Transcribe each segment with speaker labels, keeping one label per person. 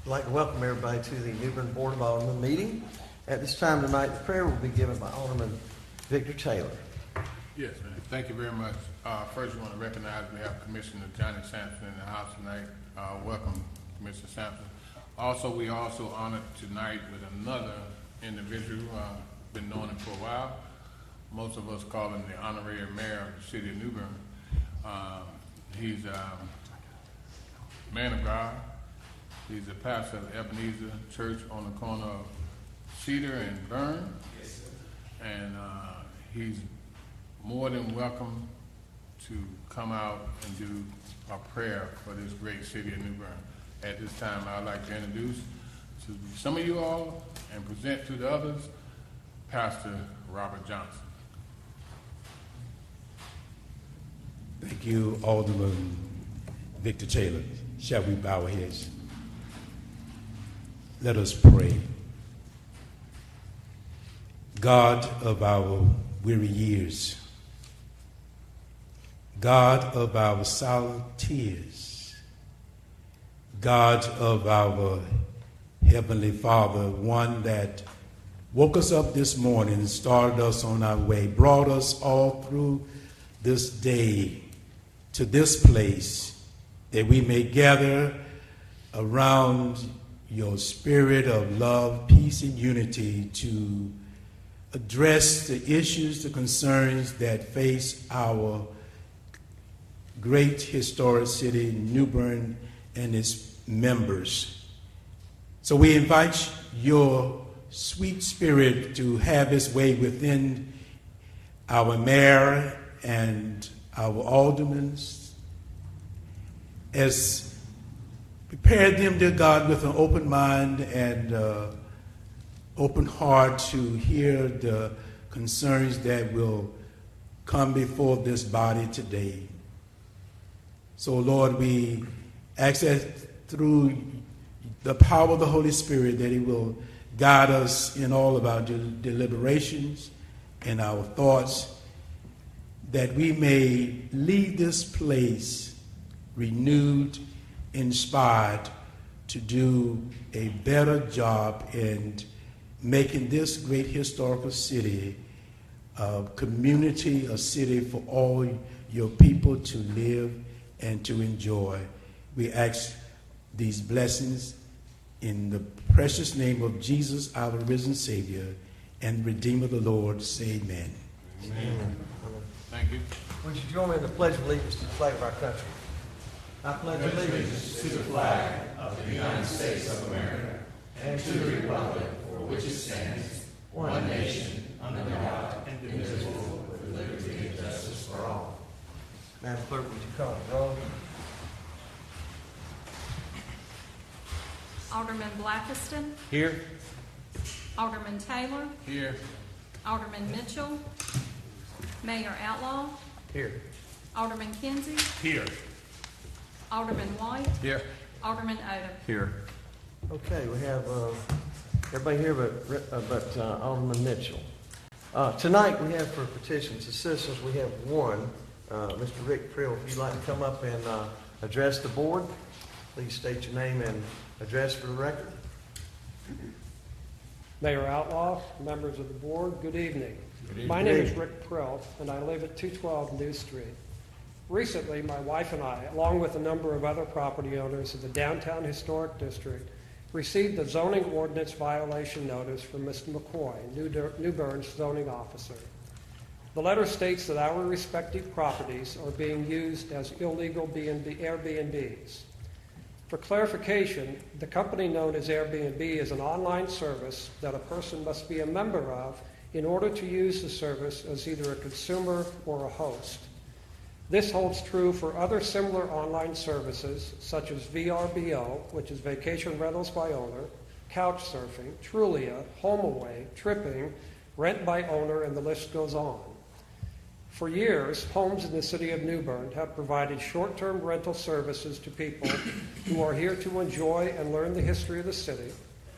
Speaker 1: I'd like to welcome everybody to the New Bern Board of Aldermen meeting. At this time tonight, the prayer will be given by Alderman Victor Taylor.
Speaker 2: Yes, man. Thank you very much. First, we want to recognize we have Commissioner Johnnie Sampson in the house tonight. Welcome, Commissioner Sampson. Also, we also honored tonight with another individual who been knowing him for a while. Most of us call him the honorary mayor of the city of New Bern. He's a man of God. He's a pastor of Ebenezer Church on the corner of Cedar and Bern. Yes, sir. And he's more than welcome to come out and do a prayer for this great city of New Bern. At this time, I'd like to introduce to some of you all and present to the others, Pastor Robert Johnson.
Speaker 3: Thank you, Alderman Victor Taylor. Shall we bow our heads? Let us pray. God of our weary years, God of our silent tears, God of our Heavenly Father, one that woke us up this morning and started us on our way, brought us all through this day to this place that we may gather around your spirit of love, peace, and unity to address the issues, the concerns that face our great historic city, New Bern, and its members. So we invite your sweet spirit to have its way within our mayor and our aldermen, as prepare them, dear God, with an open mind and open heart to hear the concerns that will come before this body today. So, Lord, we ask that through the power of the Holy Spirit that He will guide us in all of our deliberations and our thoughts, that we may leave this place renewed, inspired to do a better job in making this great historical city a community, a city for all your people to live and to enjoy. We ask these blessings in the precious name of Jesus, our risen Savior and Redeemer, the Lord. Say amen.
Speaker 1: Amen.
Speaker 2: Thank you.
Speaker 1: Would you join me in the Pledge of Allegiance to the flag of our country? I pledge allegiance
Speaker 4: to the flag of the United States of America and to the republic for which it stands, one nation, under God, indivisible, with liberty and justice for all.
Speaker 1: Madam Clerk, would you call the roll?
Speaker 5: Alderman Blackiston.
Speaker 1: Here.
Speaker 5: Alderman Taylor.
Speaker 2: Here.
Speaker 5: Alderman Mitchell. Mayor Outlaw.
Speaker 1: Here.
Speaker 5: Alderman Kinsey.
Speaker 2: Here.
Speaker 5: Alderman White.
Speaker 2: Here.
Speaker 5: Alderman Odom.
Speaker 2: Here.
Speaker 1: Okay, we have everybody here but Alderman Mitchell. Tonight we have for petitions, the citizens, we have one. Mr. Rick Prill, if you'd like to come up and address the board, please state your name and address for the record.
Speaker 6: Mayor Outlaw, members of the board, good evening. My name is Rick Prill, and I live at 212 New Street. Recently, my wife and I, along with a number of other property owners of the Downtown Historic District, received a zoning ordinance violation notice from Mr. McCoy, New Bern's zoning officer. The letter states that our respective properties are being used as illegal Airbnbs. For clarification, the company known as Airbnb is an online service that a person must be a member of in order to use the service as either a consumer or a host. This holds true for other similar online services such as VRBO, which is Vacation Rentals by Owner, Couchsurfing, Trulia, HomeAway, Tripping, Rent by Owner, and the list goes on. For years, homes in the city of New Bern have provided short-term rental services to people who are here to enjoy and learn the history of the city,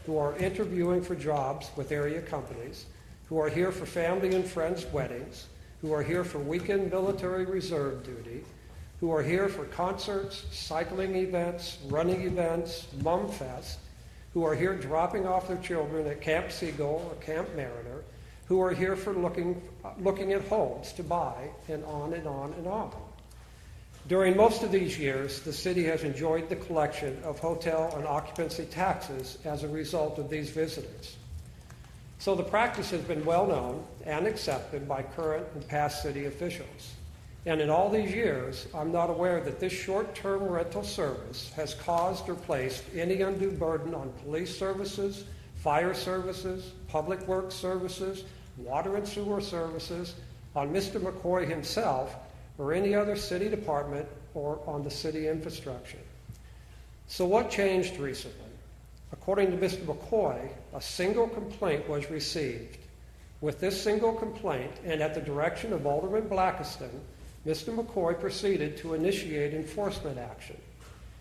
Speaker 6: who are interviewing for jobs with area companies, who are here for family and friends' weddings, who are here for weekend military reserve duty, who are here for concerts, cycling events, running events, Mum Fest, who are here dropping off their children at Camp Seagull or Camp Mariner, who are here for looking at homes to buy, and on and on and on. During most of these years, the city has enjoyed the collection of hotel and occupancy taxes as a result of these visitors. So the practice has been well known and accepted by current and past city officials. And in all these years, I'm not aware that this short-term rental service has caused or placed any undue burden on police services, fire services, public works services, water and sewer services, on Mr. McCoy himself, or any other city department, or on the city infrastructure. So what changed recently? According to Mr. McCoy, a single complaint was received. With this single complaint, and at the direction of Alderman Blackiston, Mr. McCoy proceeded to initiate enforcement action.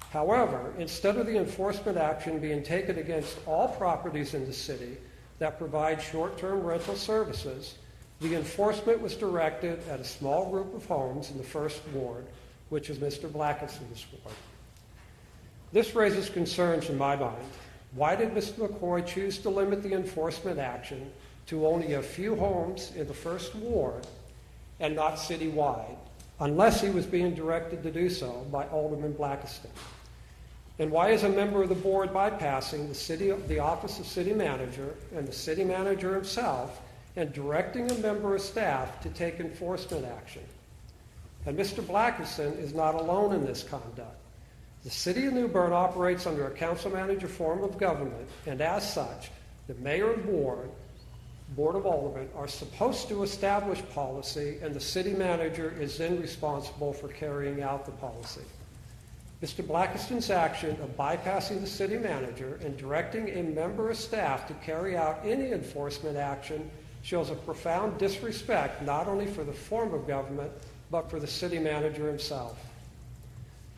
Speaker 6: However, instead of the enforcement action being taken against all properties in the city that provide short-term rental services, the enforcement was directed at a small group of homes in the First Ward, which is Mr. Blackiston's ward. This raises concerns in my mind. Why did Mr. McCoy choose to limit the enforcement action to only a few homes in the First Ward and not citywide, unless he was being directed to do so by Alderman Blackiston? And why is a member of the board bypassing the office of city manager and the city manager himself and directing a member of staff to take enforcement action? And Mr. Blackiston is not alone in this conduct. The city of New Bern operates under a council manager form of government, and as such, the mayor and board of aldermen are supposed to establish policy, and the city manager is then responsible for carrying out the policy. Mr. Blackiston's action of bypassing the city manager and directing a member of staff to carry out any enforcement action shows a profound disrespect not only for the form of government, but for the city manager himself.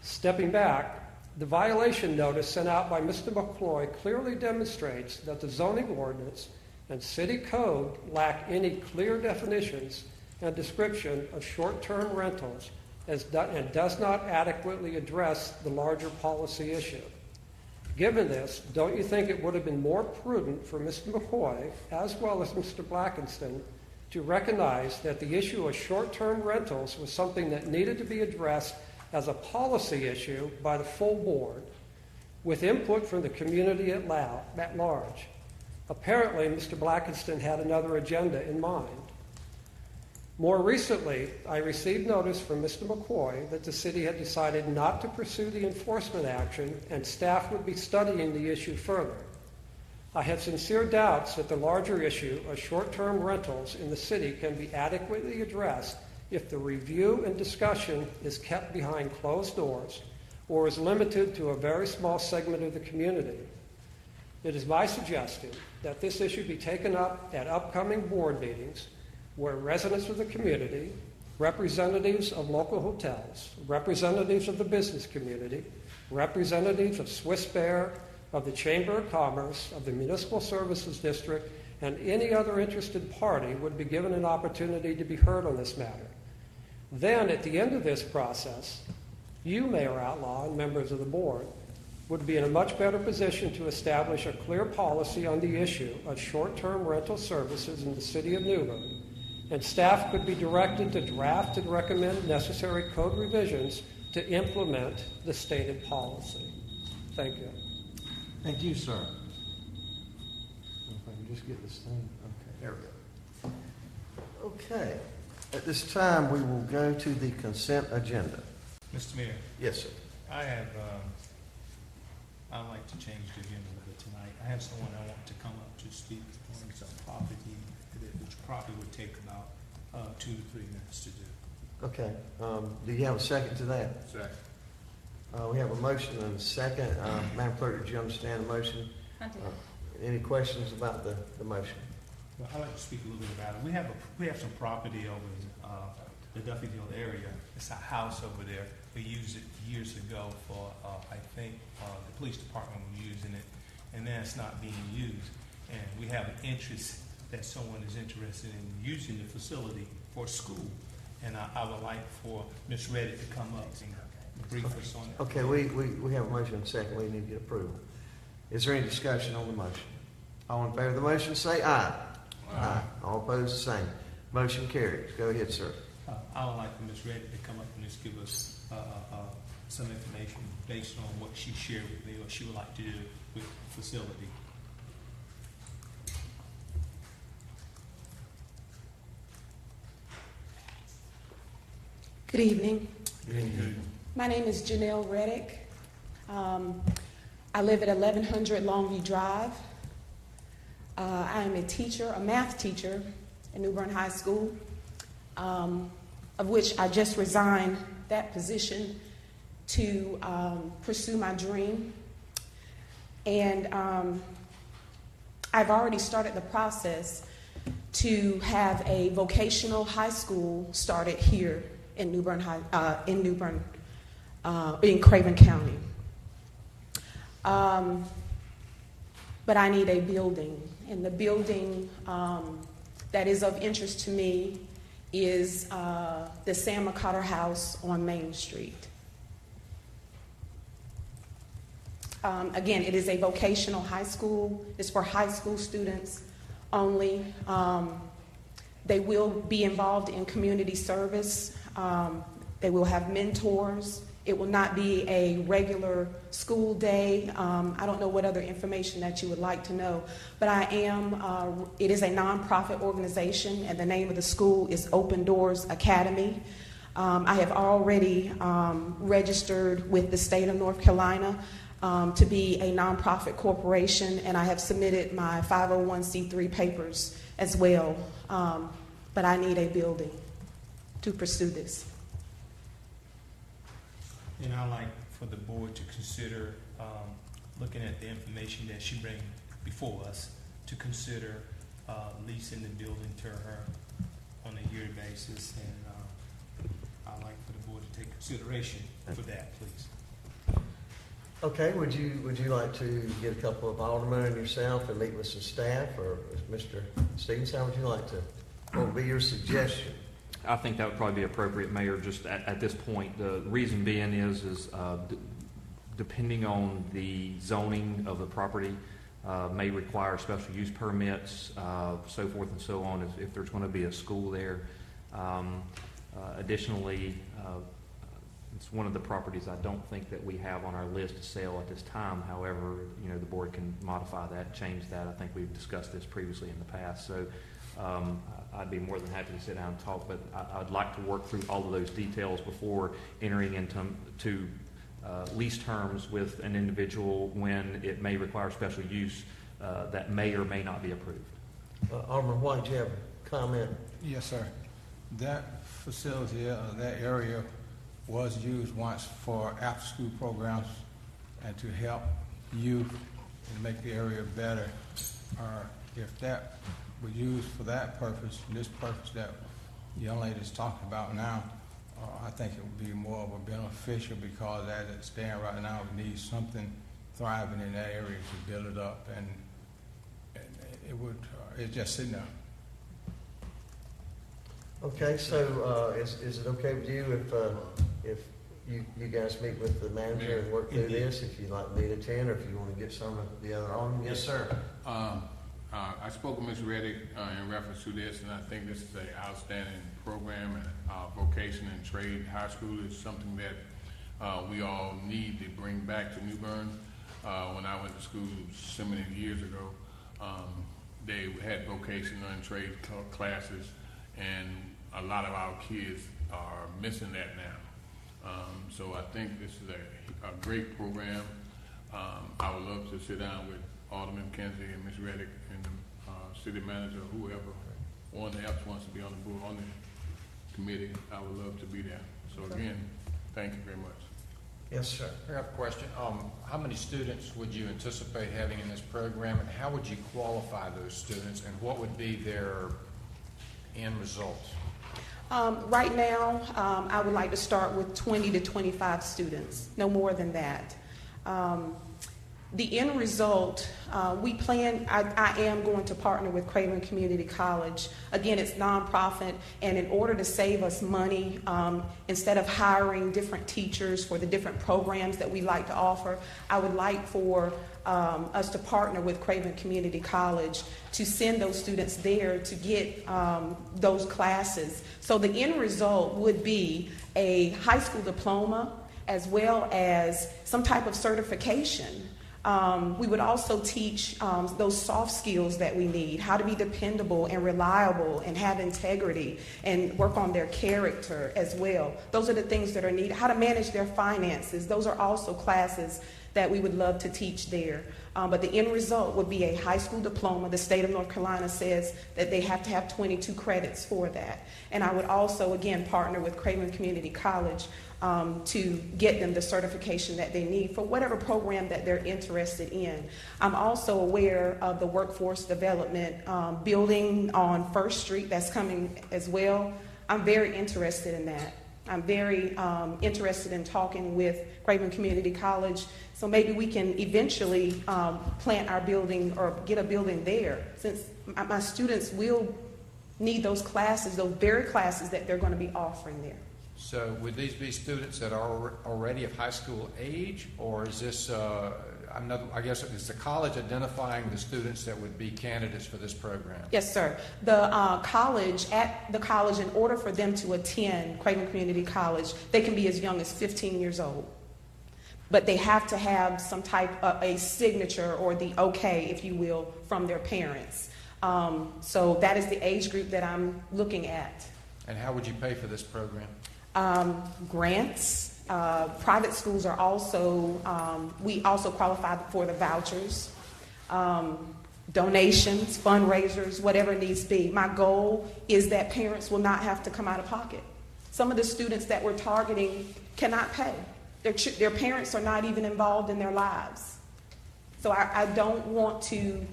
Speaker 6: Stepping back, the violation notice sent out by Mr. McCoy clearly demonstrates that the zoning ordinance and city code lack any clear definitions and description of short-term rentals and does not adequately address the larger policy issue. Given this, don't you think it would have been more prudent for Mr. McCoy, as well as Mr. Blackiston, to recognize that the issue of short-term rentals was something that needed to be addressed as a policy issue by the full board, with input from the community at large? Apparently, Mr. Blackiston had another agenda in mind. More recently, I received notice from Mr. McCoy that the city had decided not to pursue the enforcement action and staff would be studying the issue further. I have sincere doubts that the larger issue of short-term rentals in the city can be adequately addressed if the review and discussion is kept behind closed doors or is limited to a very small segment of the community. It is my suggestion that this issue be taken up at upcoming board meetings where residents of the community, representatives of local hotels, representatives of the business community, representatives of Swiss Bear, of the Chamber of Commerce, of the Municipal Services District, and any other interested party would be given an opportunity to be heard on this matter. Then, at the end of this process, you, Mayor Outlaw, and members of the board, would be in a much better position to establish a clear policy on the issue of short-term rental services in the city of New Bern, and staff could be directed to draft and recommend necessary code revisions to implement the stated policy. Thank you.
Speaker 1: Thank you, sir. If I can just get this thing. Okay, there we go. Okay. At this time, we will go to the consent agenda.
Speaker 7: Mr. Mayor,
Speaker 1: Yes, sir.
Speaker 7: I'd like to change the agenda a little bit tonight. I have someone I want to come up to speak on some property, which probably would take about 2 to 3 minutes to do.
Speaker 1: Okay. Do you have a second to that?
Speaker 2: Second.
Speaker 1: We have a motion and a second. Madam Clerk, did you understand the motion?
Speaker 5: I do.
Speaker 1: Any questions about the motion?
Speaker 7: Well, I'd like to speak a little bit about it. We have some property over in the Duffyfield area. It's a house over there. We used it years ago for, I think, the police department was using it, and now it's not being used. And we have an interest that someone is interested in using the facility for school. And I would like for Ms. Reddick to come up and brief us on it.
Speaker 1: Okay, we have a motion and a second. We need to get approval. Is there any discussion on the motion? All in favor of the motion say aye. Aye. All opposed, the same. Motion carries. Go ahead, sir.
Speaker 7: I would like for Ms. Reddy to come up and just give us some information based on what she shared with me, what she would like to do with the facility.
Speaker 8: Good evening.
Speaker 1: Good evening.
Speaker 8: My name is Janelle Reddick. I live at 1100 Longview Drive. I am a teacher, a math teacher at New Bern High School, of which I just resigned that position to pursue my dream. And I've already started the process to have a vocational high school started here in New Bern, in Craven County. But I need a building, and the building that is of interest to me is the Sam McCotter House on Main Street. Again, it is a vocational high school. It's for high school students only. They will be involved in community service. They will have mentors. It will not be a regular school day. I don't know what other information that you would like to know, but it is a nonprofit organization, and the name of the school is Open Doors Academy. I have already registered with the state of North Carolina to be a nonprofit corporation, and I have submitted my 501c3 papers as well. But I need a building to pursue this.
Speaker 7: And I'd like for the board to consider, looking at the information that she brings before us, to consider leasing the building to her on a yearly basis. And I'd like for the board to take consideration for that, please.
Speaker 1: Okay, would you like to get a couple of aldermen and yourself and meet with some staff, or Mr. Stevens, how would you like to? What would be your suggestion?
Speaker 9: I think that would probably be appropriate, Mayor, just at this point. The reason being is depending on the zoning of the property, may require special use permits, so forth and so on, if there's going to be a school there. Additionally, it's one of the properties I don't think that we have on our list to sell at this time. However, the board can modify that, change that. I think we've discussed this previously in the past. So I'd be more than happy to sit down and talk, but I'd like to work through all of those details before entering into lease terms with an individual when it may require special use that may or may not be approved.
Speaker 1: Alderman White, do you have a comment?
Speaker 2: Yes, sir. That facility, that area was used once for after-school programs and to help youth and make the area better. If that was used for that purpose, this purpose that the young lady is talking about now, I think it would be more of a beneficial, because as it stands right now, we need something thriving in that area to build it up, and it's just sitting there.
Speaker 1: Okay, so is it okay with you if you guys meet with the manager and work through this, if you'd like me to attend, or if you want to get some of the other aldermen? Yes, sir.
Speaker 2: I spoke with Ms. Reddick in reference to this, and I think this is an outstanding program. And vocation and trade high school is something that we all need to bring back to New Bern. When I went to school so many years ago, they had vocational and trade classes, and a lot of our kids are missing that now. So I think this is a great program. I would love to sit down with Alderman Kinsey and Ms. Reddick and the city manager, or whoever else wants to be on the board, on the committee. I would love to be there. So again, thank you very much.
Speaker 1: Yes, sir.
Speaker 10: I have a question. How many students would you anticipate having in this program, and how would you qualify those students, and what would be their end results?
Speaker 8: Right now, I would like to start with 20 to 25 students, no more than that. The end result, I am going to partner with Craven Community College. Again, it's nonprofit, and in order to save us money, instead of hiring different teachers for the different programs that we like to offer, I would like for us to partner with Craven Community College to send those students there to get those classes. So the end result would be a high school diploma as well as some type of certification. We would also teach those soft skills that we need, how to be dependable and reliable and have integrity and work on their character as well. Those are the things that are needed. How to manage their finances. Those are also classes that we would love to teach there. But the end result would be a high school diploma. The state of North Carolina says that they have to have 22 credits for that. And I would also, again, partner with Craven Community College to get them the certification that they need for whatever program that they're interested in. I'm also aware of the workforce development building on First Street that's coming as well. I'm very interested in that. I'm very interested in talking with Craven Community College, so maybe we can eventually plant our building or get a building there, since my students will need those classes, those very classes that they're going to be offering there.
Speaker 10: So would these be students that are already of high school age, or is this, I guess, is the college identifying the students that would be candidates for this program?
Speaker 8: Yes, sir. The college, in order for them to attend Craven Community College, they can be as young as 15 years old. But they have to have some type of a signature or the okay, if you will, from their parents. So that is the age group that I'm looking at.
Speaker 10: And how would you pay for this program?
Speaker 8: Grants. Private schools are also, we also qualify for the vouchers. Donations, fundraisers, whatever needs to be. My goal is that parents will not have to come out of pocket. Some of the students that we're targeting cannot pay. Their parents are not even involved in their lives. So I don't want to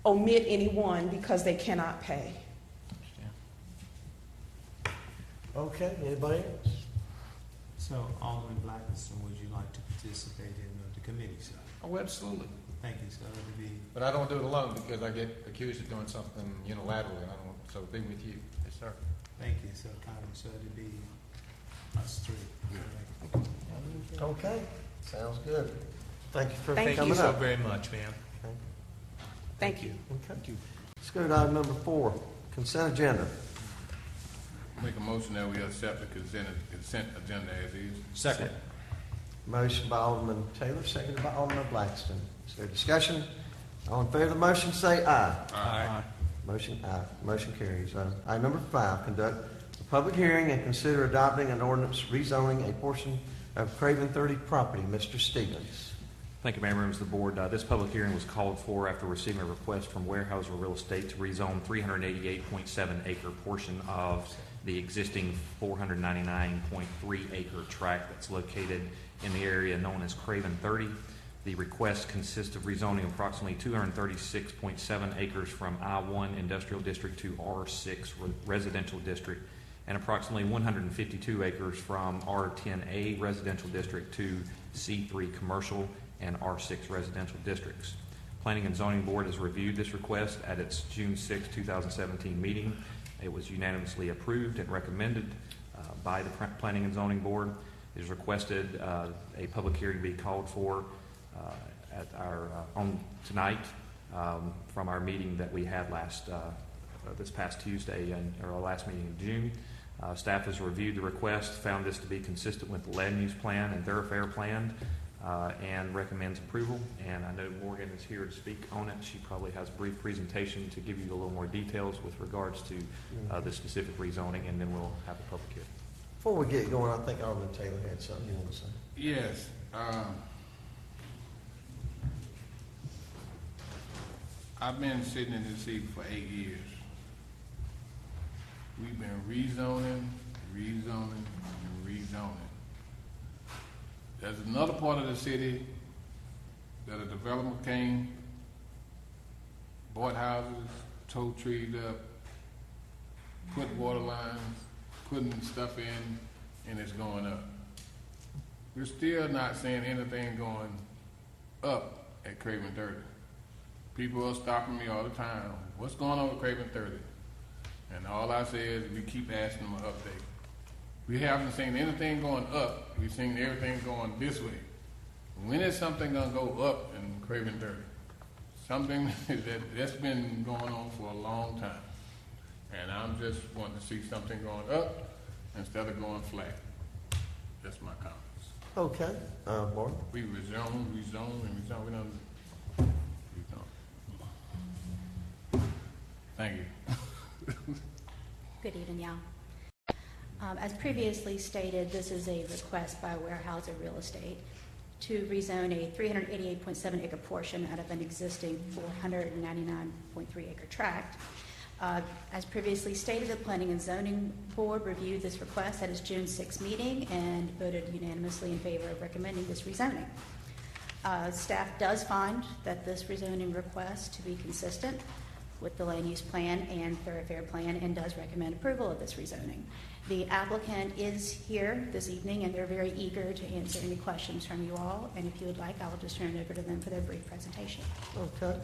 Speaker 8: omit anyone because they cannot pay.
Speaker 1: Okay, anybody else?
Speaker 7: So, Alderman Blackiston, would you like to participate in the committee side?
Speaker 10: Oh, absolutely.
Speaker 7: Thank you, sir. It'll be
Speaker 10: But I don't do it alone because I get accused of doing something unilaterally. I don't, so be with you. Yes, sir.
Speaker 7: Thank you, sir. Kindly, sir, to be us three.
Speaker 1: Okay, sounds good. Thank you for
Speaker 8: Thank you.
Speaker 1: coming up.
Speaker 7: very much, ma'am.
Speaker 8: Thank you.
Speaker 1: Okay. Let's go to item number 4, consent agenda.
Speaker 2: Make a motion that we accept the consent agenda as is.
Speaker 10: Second.
Speaker 1: Motion by Alderman Taylor, seconded by Alderman Blackston. Is there discussion? All in favor of the motion, say aye.
Speaker 2: Aye.
Speaker 1: Motion carries. Item number 5, conduct a public hearing and consider adopting an ordinance rezoning a portion of Craven 30 property. Mr. Stevens.
Speaker 9: Thank you, Mayor, members of the board. This public hearing was called for after receiving a request from Weyerhaeuser Real Estate to rezone 388.7 acre portion of the existing 499.3 acre tract that's located in the area known as Craven 30. The request consists of rezoning approximately 236.7 acres from I-1 Industrial District to R6 Residential District, and approximately 152 acres from R10A Residential District to C3 Commercial and R6 Residential Districts. Planning and Zoning Board has reviewed this request at its June 6, 2017 meeting. It was unanimously approved and recommended by the Planning and Zoning Board. It is requested a public hearing be called for at our tonight from our meeting that we had this past Tuesday, or our last meeting in June. Staff has reviewed the request, found this to be consistent with the land use plan and thoroughfare plan, and recommends approval. And I know Morgan is here to speak on it. She probably has a brief presentation to give you a little more details with regards to the specific rezoning, and then we'll have a public hearing.
Speaker 1: Before we get going, I think Alderman Taylor had something you want to say.
Speaker 2: Yes. I've been sitting in this seat for 8 years. We've been rezoning. There's another part of the city that a developer came, bought houses, towed trees up, put water lines, putting stuff in, and it's going up. We're still not seeing anything going up at Craven 30. People are stopping me all the time. What's going on with Craven 30? And all I say is we keep asking them an update. We haven't seen anything going up. We've seen everything going this way. When is something going to go up and Craven 30. Something that's been going on for a long time. And I'm just wanting to see something going up instead of going flat. That's my comments.
Speaker 1: Okay, Bart?
Speaker 2: We rezone. We don't rezone. Thank you.
Speaker 11: Good evening, y'all. As previously stated, this is a request by Weyerhaeuser Real Estate to rezone a 388.7 acre portion out of an existing 499.3 acre tract. As previously stated, the Planning and Zoning Board reviewed this request at its June 6 meeting and voted unanimously in favor of recommending this rezoning. Staff does find that this rezoning request to be consistent with the land use plan and thoroughfare plan and does recommend approval of this rezoning. The applicant is here this evening and they're very eager to answer any questions from you all. And if you would like, I'll just turn it over to them for their brief presentation.
Speaker 1: Okay.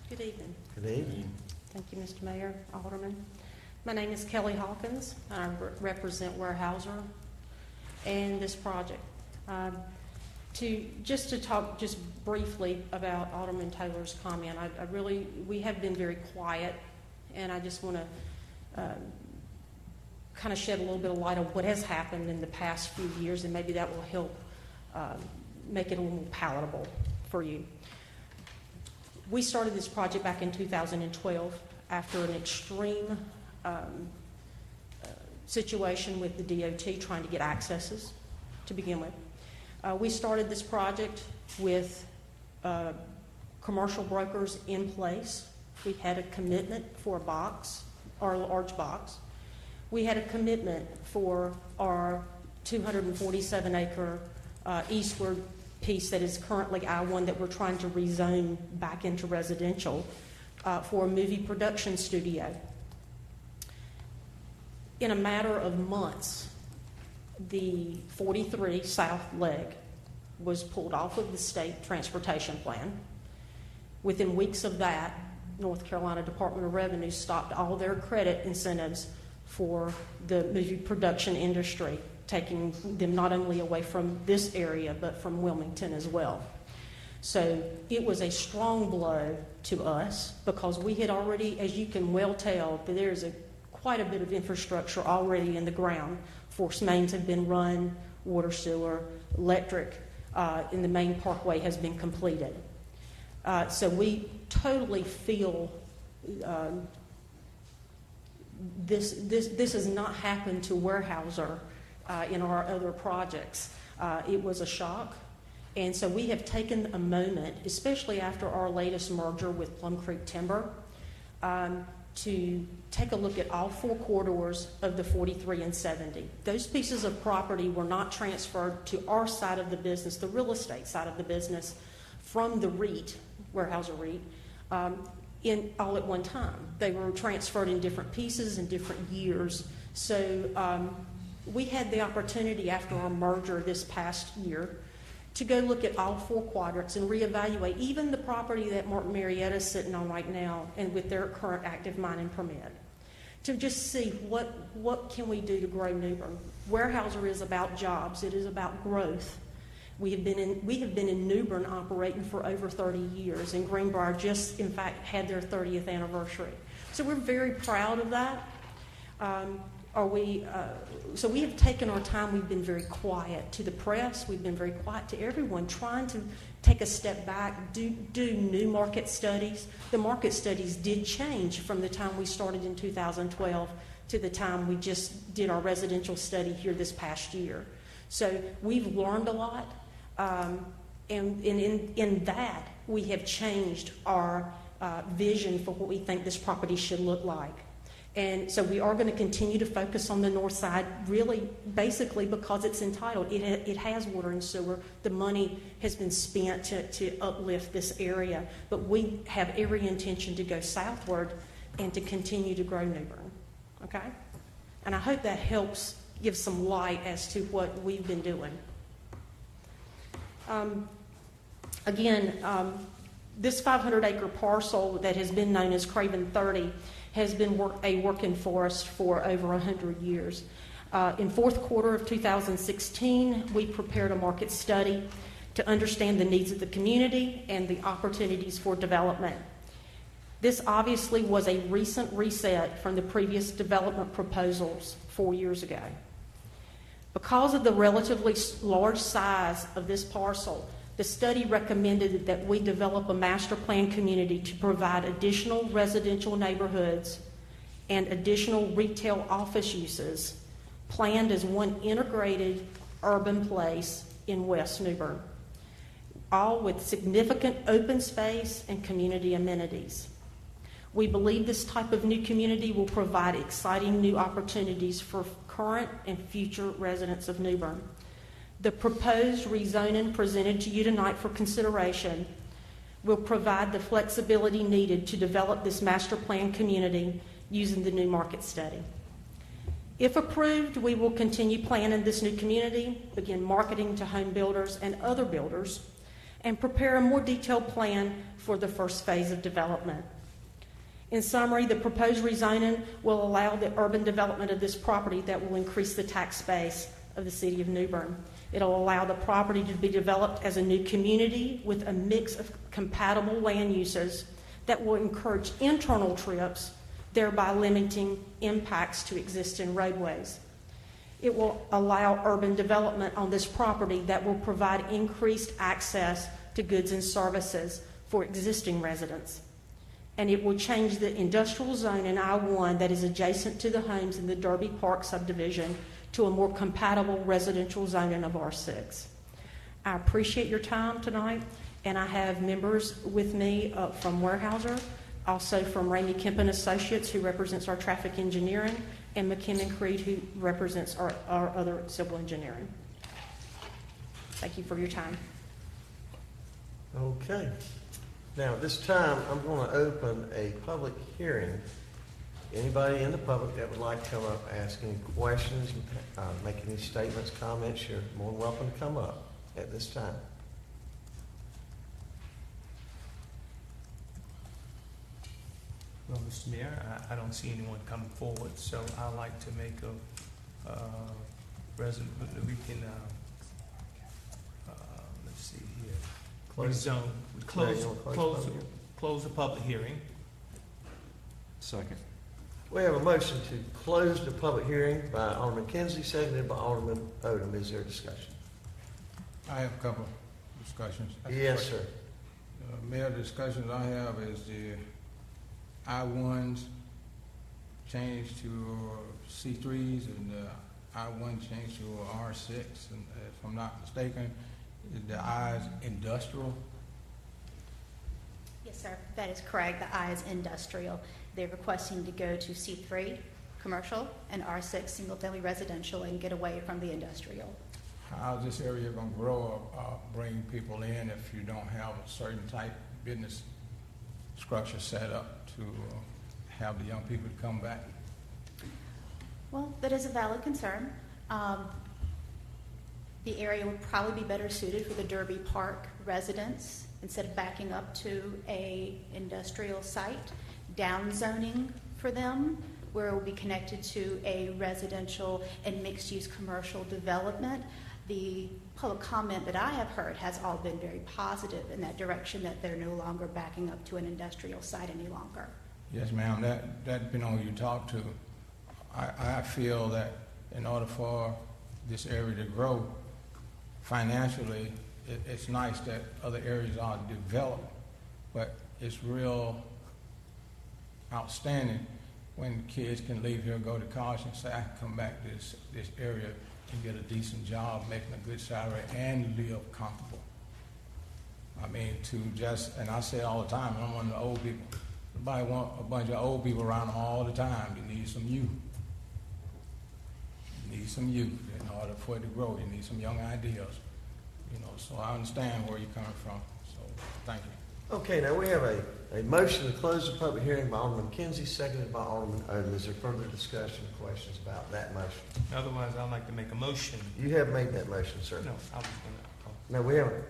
Speaker 12: Good evening.
Speaker 1: Good evening.
Speaker 12: Thank you, Mr. Mayor, Alderman. My name is Kelly Hawkins. I represent Weyerhaeuser and this project. To talk just briefly about Alderman Taylor's comment, we have been very quiet, and I just want to kind of shed a little bit of light on what has happened in the past few years, and maybe that will help make it a little more palatable for you. We started this project back in 2012 after an extreme situation with the DOT trying to get accesses to begin with. We started this project with commercial brokers in place. We had a commitment for a box, or a large box. We had a commitment for our 247 acre eastward piece that is currently I-1 that we're trying to rezone back into residential for a movie production studio. In a matter of months, the 43 south leg was pulled off of the state transportation plan. Within weeks of that, North Carolina Department of Revenue stopped all their credit incentives for the movie production industry, taking them not only away from this area, but from Wilmington as well. So it was a strong blow to us because we had already, as you can well tell, there's quite a bit of infrastructure already in the ground. Force mains have been run, water, sewer, electric in the main parkway has been completed. So we totally feel this has not happened to Weyerhaeuser in our other projects. It was a shock. And so we have taken a moment, especially after our latest merger with Plum Creek Timber, to take a look at all four corridors of the 43 and 70. Those pieces of property were not transferred to our side of the business, the real estate side of the business, from the REIT, Weyerhaeuser REIT, in all at one time. They were transferred in different pieces in different years. So we had the opportunity after our merger this past year to go look at all four quadrants and reevaluate even the property that Martin Marietta is sitting on right now and with their current active mining permit, to just see what can we do to grow New Bern. Weyerhaeuser is about jobs. It is about growth. We have been in New Bern operating for over 30 years, and Greenbrier just, in fact, had their 30th anniversary. So we're very proud of that. So we have taken our time. We've been very quiet to the press. We've been very quiet to everyone, trying to take a step back, do new market studies. The market studies did change from the time we started in 2012 to the time we just did our residential study here this past year. So we've learned a lot, and in that we have changed our vision for what we think this property should look like. And so we are going to continue to focus on the north side, really basically because it's entitled. It has water and sewer. The money has been spent to uplift this area. But we have every intention to go southward and to continue to grow New Bern. Okay? And I hope that helps give some light as to what we've been doing. This 500-acre parcel that has been known as Craven 30 has been a working forest for over 100 years. In fourth quarter of 2016, we prepared a market study to understand the needs of the community and the opportunities for development. This obviously was a recent reset from the previous development proposals 4 years ago. Because of the relatively large size of this parcel, the study recommended that we develop a master plan community to provide additional residential neighborhoods and additional retail office uses planned as one integrated urban place in West New Bern, all with significant open space and community amenities. We believe this type of new community will provide exciting new opportunities for current and future residents of New Bern. The proposed rezoning presented to you tonight for consideration will provide the flexibility needed to develop this master plan community using the new market study. If approved, we will continue planning this new community, begin marketing to home builders and other builders, and prepare a more detailed plan for the first phase of development. In summary, the proposed rezoning will allow the urban development of this property that will increase the tax base of the city of New Bern. It'll allow the property to be developed as a new community with a mix of compatible land uses that will encourage internal trips, thereby limiting impacts to existing roadways. It will allow urban development on this property that will provide increased access to goods and services for existing residents. And it will change the industrial zone in I-1 that is adjacent to the homes in the Derby Park subdivision to a more compatible residential zoning of R6. I appreciate your time tonight, and I have members with me from Weyerhaeuser, also from Ramey Kemp and Associates, who represents our traffic engineering, and McKinnon Creed, who represents our other civil engineering. Thank you for your time.
Speaker 1: Okay. Now, at this time, I'm going to open a public hearing. Anybody in the public that would like to come up, ask any questions, make any statements, comments, you're more than welcome to come up at this time.
Speaker 7: Well, Mr. Mayor, I don't see anyone coming forward, so I'd like to make a we can, let's see here. Rezone, close the public hearing.
Speaker 9: Second.
Speaker 1: We have a motion to close the public hearing by Alderman Kinsey, seconded by Alderman Odom. Is there discussion?
Speaker 2: I have a couple discussions.
Speaker 1: Yes, sir.
Speaker 2: Mayor, the discussions I have is the I-1s changed to C3s and the I-1 changed to R6. And if I'm not mistaken, the I is industrial.
Speaker 11: Yes, sir, that is correct. The I is industrial. They're requesting to go to C3, commercial, and R6, single-family residential, and get away from the industrial.
Speaker 2: How's this area going to grow or bring people in if you don't have a certain type of business structure set up to have the young people to come back?
Speaker 11: Well, that is a valid concern. The area would probably be better suited for the Derby Park residents instead of backing up to a industrial site. Downzoning for them, where it will be connected to a residential and mixed-use commercial development. The public comment that I have heard has all been very positive in that direction, that they're no longer backing up to an industrial site any longer.
Speaker 2: Yes, ma'am. That depends on who you talk to. I feel that in order for this area to grow financially, it's nice that other areas are developed, but it's real outstanding when kids can leave here, go to college, and say, I can come back to this area and get a decent job, making a good salary, and live comfortable. I mean, and I say it all the time, I'm one of the old people. Nobody want a bunch of old people around them all the time. You need some youth. You need some youth in order for it to grow. You need some young ideas. So I understand where you're coming from. So thank you.
Speaker 1: Okay, now we have a motion to close the public hearing by Alderman Kinsey, seconded by Alderman Odom. Is there further discussion or questions about that motion?
Speaker 7: Otherwise, I'd like to make a motion.
Speaker 1: You have made that motion, sir.
Speaker 7: No, I was going to.
Speaker 1: No,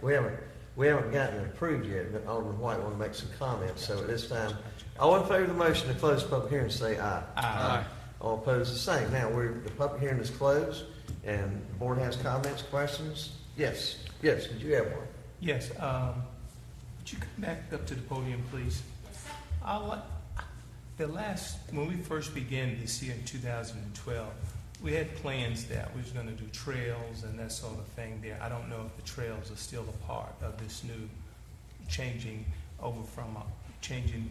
Speaker 1: we haven't. we haven't gotten it approved yet, but Alderman White want to make some comments. So at this time, all in favor of the motion to close the public hearing, say aye.
Speaker 7: Aye.
Speaker 1: All opposed, the same. Now, the public hearing is closed, and the board has comments, questions? Yes, did you have one?
Speaker 7: Yes, would you come back up to the podium, please? When we first began this year in 2012, we had plans that we was going to do trails and that sort of thing there. I don't know if the trails are still a part of this new changing over from changing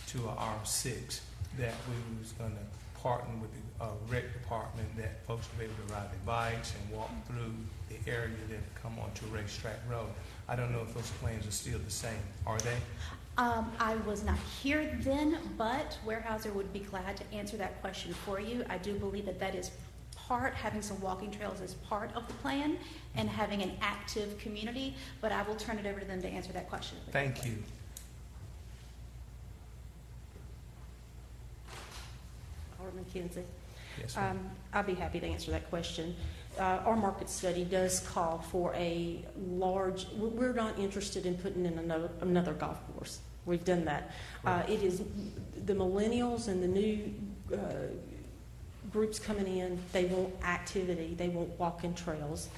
Speaker 7: to a R6, that we was going to partner with the rec department, that folks would be able to ride their bikes and walk through the area that come onto Racetrack Road. I don't know if those plans are still the same. Are they?
Speaker 11: I was not here then, but Weyerhaeuser would be glad to answer that question for you. I do believe that is having some walking trails is part of the plan, and having an active community, but I will turn it over to them to answer that question.
Speaker 7: Thank you.
Speaker 12: Alderman Kinsey.
Speaker 7: Yes, ma'am.
Speaker 12: I'll be happy to answer that question. Our market study does call for a large, we're not interested in putting in another golf course. We've done that. It is the millennials and the new groups coming in, they want activity, they want walking trails.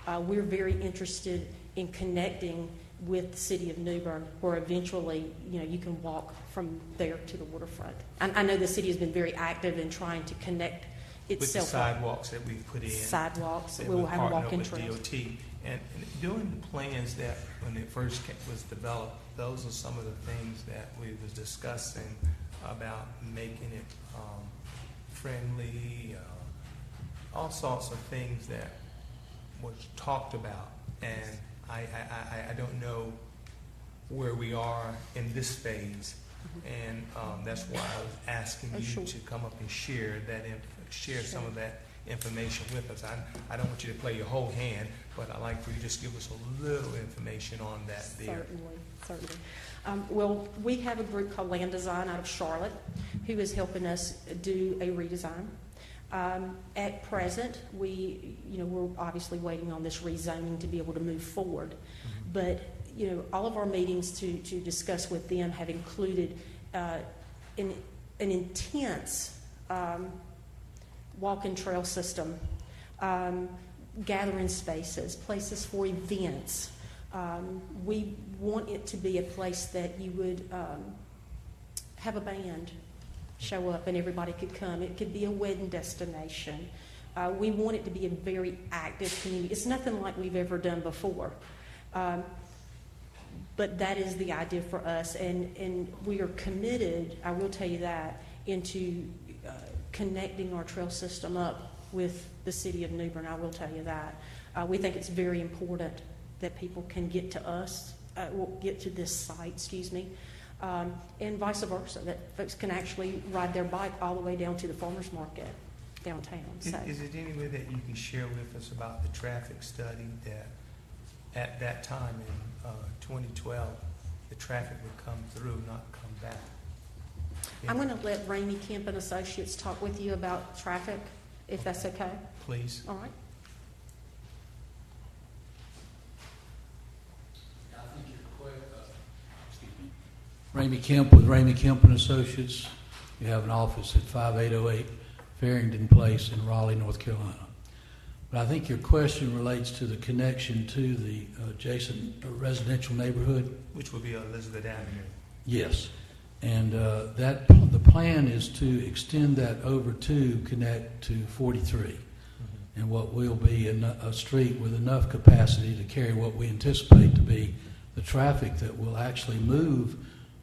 Speaker 12: We're very interested in connecting with the city of New Bern, where eventually, you can walk from there to the waterfront. I know the city has been very active in trying to connect
Speaker 7: with the
Speaker 12: itself.
Speaker 7: sidewalks that we've put in.
Speaker 12: Sidewalks,
Speaker 7: that
Speaker 12: we will
Speaker 7: we've
Speaker 12: have
Speaker 7: partnered
Speaker 12: walking
Speaker 7: with
Speaker 12: trails.
Speaker 7: DOT. And during the plans that, when it first was developed, those are some of the things that we was discussing about making it friendly, all sorts of things that was talked about. And I don't know where we are in this phase. And that's why I was asking you to come up and share some of that information with us. I don't want you to play your whole hand, but I'd like for you to just give us a little information on that there.
Speaker 12: Certainly. Well, we have a group called Land Design out of Charlotte who is helping us do a redesign. At present, we're obviously waiting on this rezoning to be able to move forward. But all of our meetings to discuss with them have included an intense walk-in trail system, gathering spaces, places for events. We want it to be a place that you would have a band show up and everybody could come. It could be a wedding destination. We want it to be a very active community. It's nothing like we've ever done before. But that is the idea for us, and we are committed, I will tell you that, into connecting our trail system up with the city of New Bern. I will tell you that. We think it's very important that people can get to us, get to this site, and vice versa, that folks can actually ride their bike all the way down to the farmer's market downtown. So.
Speaker 7: Is it any way that you can share with us about the traffic study that at that time in 2012, the traffic would come through, not come back?
Speaker 12: I'm going to let Ramey Kemp and Associates talk with you about traffic, if that's okay.
Speaker 7: Please.
Speaker 12: All right.
Speaker 13: Ramey Kemp with Ramey Kemp and Associates. We have an office at 5808 Farrington Place in Raleigh, North Carolina. But I think your question relates to the connection to the adjacent residential neighborhood.
Speaker 7: Which would be Elizabeth Avenue.
Speaker 13: Yes. And the plan is to extend that over to connect to 43. And what will be a street with enough capacity to carry what we anticipate to be the traffic that will actually move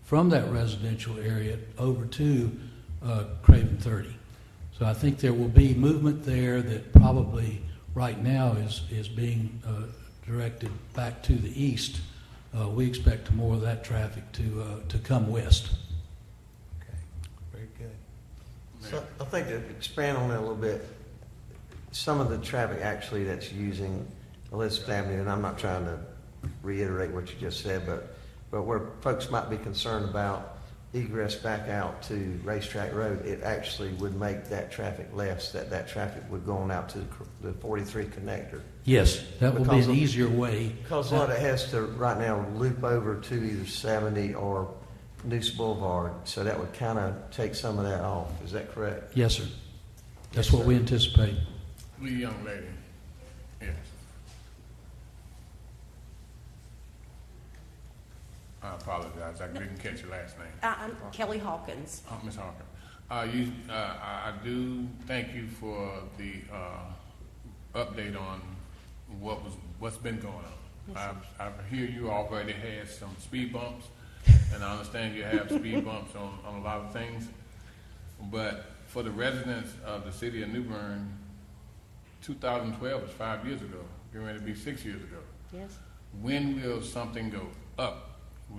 Speaker 13: from that residential area over to Craven 30. So I think there will be movement there that probably right now is being directed back to the east. We expect more of that traffic to come west.
Speaker 7: Okay, very good.
Speaker 1: So I think to expand on that a little bit, some of the traffic actually that's using Elizabeth Avenue, and I'm not trying to reiterate what you just said, but where folks might be concerned about egress back out to Racetrack Road, it actually would make that traffic less, that traffic would go on out to the 43 connector.
Speaker 13: Yes, that will be
Speaker 1: Because
Speaker 13: an
Speaker 1: of-
Speaker 13: easier way.
Speaker 1: Because a lot of it has to, right now, loop over to either 70 or Noose Boulevard, so that would kind of take some of that off. Is that correct?
Speaker 13: Yes, sir. That's
Speaker 1: Yes,
Speaker 13: what we
Speaker 1: sir.
Speaker 13: anticipate.
Speaker 2: The young lady. Yes. I apologize. I didn't catch your last name.
Speaker 12: I'm Kelly Hawkins.
Speaker 2: Ms. Harkin. I do thank you for the update on what's been going on.
Speaker 12: Yes,
Speaker 2: I hear you already had some speed bumps, and I understand you have speed bumps on a lot of things. But for the residents of the city of New Bern, 2012 was 5 years ago. Getting ready to be 6 years ago.
Speaker 12: Yes.
Speaker 2: When will something go up?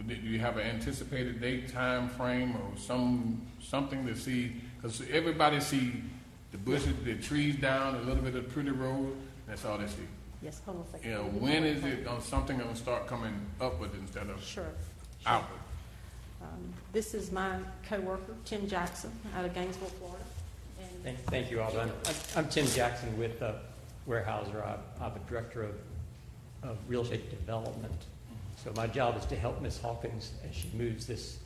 Speaker 2: Do you have an anticipated date, time frame, or something to see? Because everybody see the bushes, the trees down, a little bit of pretty road. That's all they see.
Speaker 12: Yes, hold on a second.
Speaker 2: You know, when is it something going to start coming upward instead of
Speaker 12: Sure.
Speaker 2: outward?
Speaker 12: This is my coworker, Tim Jackson, out of Gainesville, Florida. And
Speaker 14: Thank you, Alderman. I'm Tim Jackson with Weyerhaeuser. I'm a director of real estate development. So my job is to help Ms. Hawkins as she moves this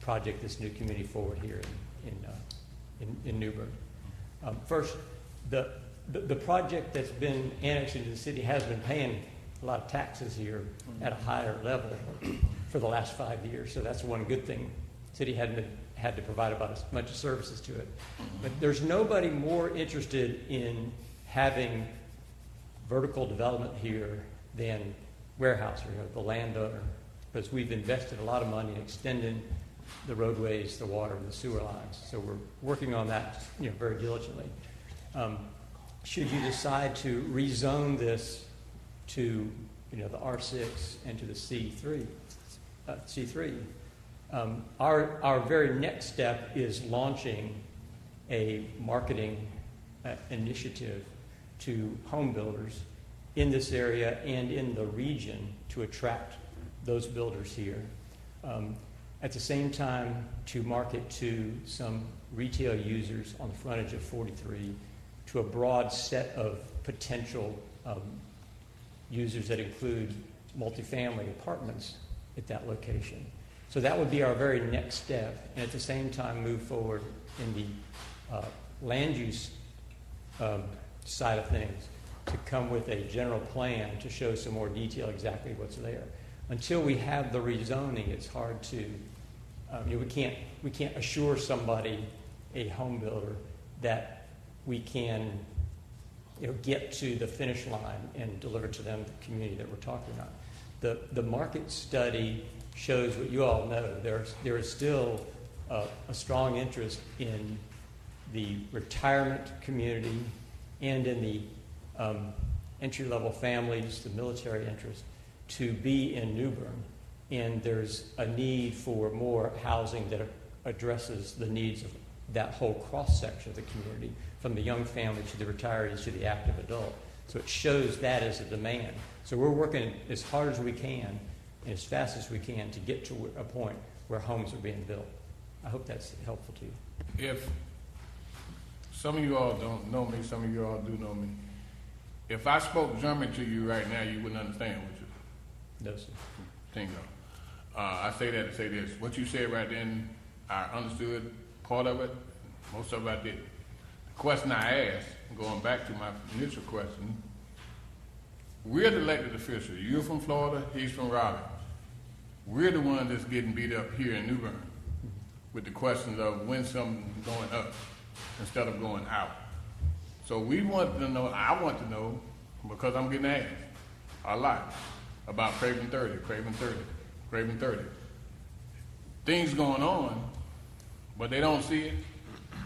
Speaker 14: project, this new community forward here in New Bern. First, the project that's been annexed into the city has been paying a lot of taxes here at a higher level for the last 5 years. So that's one good thing. The city hadn't had to provide about as much services to it. But there's nobody more interested in having vertical development here than Weyerhaeuser, the landowner, because we've invested a lot of money in extending the roadways, the water, and the sewer lines. So we're working on that, very diligently. Should you decide to rezone this to, the R6 and to the C3, our very next step is launching a marketing initiative to home builders in this area and in the region to attract those builders here. At the same time, to market to some retail users on the frontage of 43, to a broad set of potential users that include multifamily apartments at that location. So that would be our very next step, and at the same time move forward in the land use side of things to come with a general plan to show some more detail exactly what's there. Until we have the rezoning, it's hard to, we can't assure somebody, a home builder, that we can get to the finish line and deliver to them the community that we're talking about. The market study shows what you all know. There is still a strong interest in the retirement community and in the entry-level families, the military interest, to be in New Bern. And there's a need for more housing that addresses the needs of that whole cross-section of the community, from the young family to the retirees to the active adult. So it shows that as a demand. So we're working as hard as we can and as fast as we can to get to a point where homes are being built. I hope that's helpful to you.
Speaker 2: If some of you all don't know me, some of you all do know me. If I spoke German to you right now, you wouldn't understand, would you?
Speaker 14: No, sir.
Speaker 2: Bingo. I say that to say this. What you said right then, I understood part of it. Most of it I didn't. The question I asked, going back to my initial question, we're the elected officials. You're from Florida, he's from Raleigh. We're the ones that's getting beat up here in New Bern with the questions of when something's going up instead of going out. So we want to know, I want to know, because I'm getting asked a lot about Craven 30, Craven 30, Craven 30. Things going on, but they don't see it.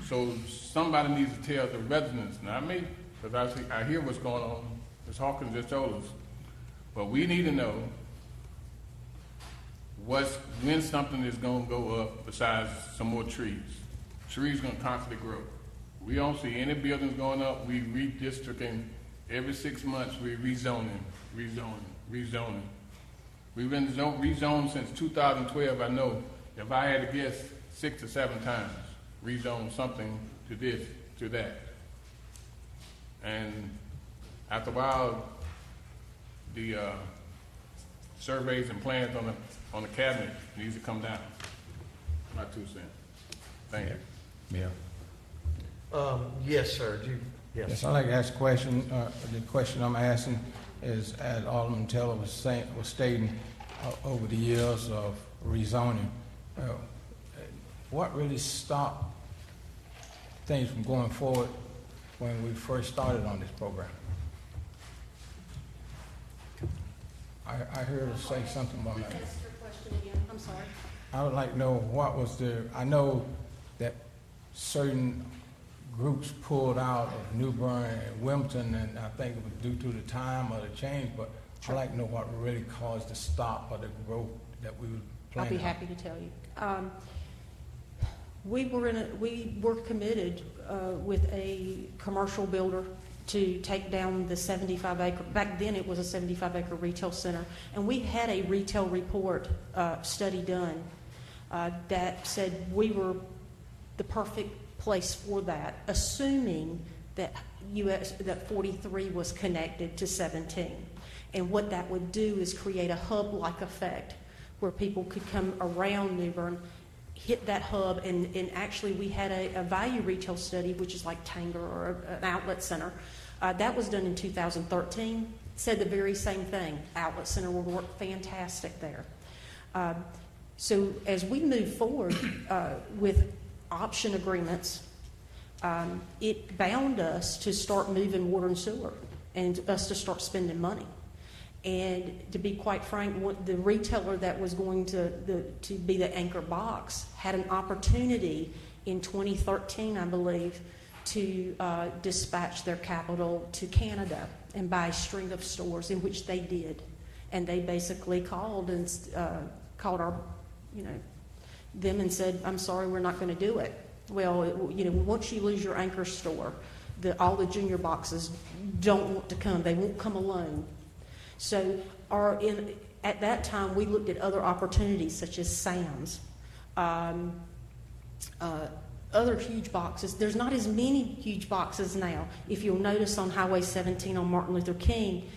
Speaker 2: So somebody needs to tell the residents, not me, because I hear what's going on. Ms. Hawkins just told us. But we need to know when something is going to go up besides some more trees. Trees going to constantly grow. We don't see any buildings going up. We redistricting every 6 months. We rezoning. We've been rezoned since 2012. I know if I had to guess 6 or 7 times, rezone something to this, to that. And after a while, the surveys and plans on the cabinet needs to come down. My 2 cents. Thank you.
Speaker 10: Yeah.
Speaker 1: Yes, sir.
Speaker 10: Yes, I'd like to ask a question. The question I'm asking is, as Alderman Taylor was stating, over the years of rezoning, what really stopped things from going forward when we first started on this program? I heard her say something about that.
Speaker 12: Ask your question again. I'm sorry.
Speaker 10: I would like to know what was I know that certain groups pulled out of New Bern and Wilmington, and I think it was due to the time or the change, but I'd like to know what really caused the stop or the growth that we were planning.
Speaker 12: I'll be happy to tell you. We were committed with a commercial builder to take down the 75-acre, back then it was a 75-acre retail center, and we had a retail report study done that said we were the perfect place for that, assuming that that 43 was connected to 17. And what that would do is create a hub-like effect where people could come around New Bern, hit that hub, and actually we had a value retail study, which is like Tanger or an outlet center. That was done in 2013. Said the very same thing. Outlet center would work fantastic there. So as we move forward with option agreements, it bound us to start moving water and sewer and us to start spending money. And to be quite frank, the retailer that was going to be the anchor box had an opportunity in 2013, I believe, to dispatch their capital to Canada and buy a string of stores, in which they did. And they basically called our, them and said, "I'm sorry, we're not going to do it." Well, once you lose your anchor store, all the junior boxes don't want to come. They won't come alone. So at that time, we looked at other opportunities such as Sam's, other huge boxes. There's not as many huge boxes now. If you'll notice on Highway 17 on Martin Luther King,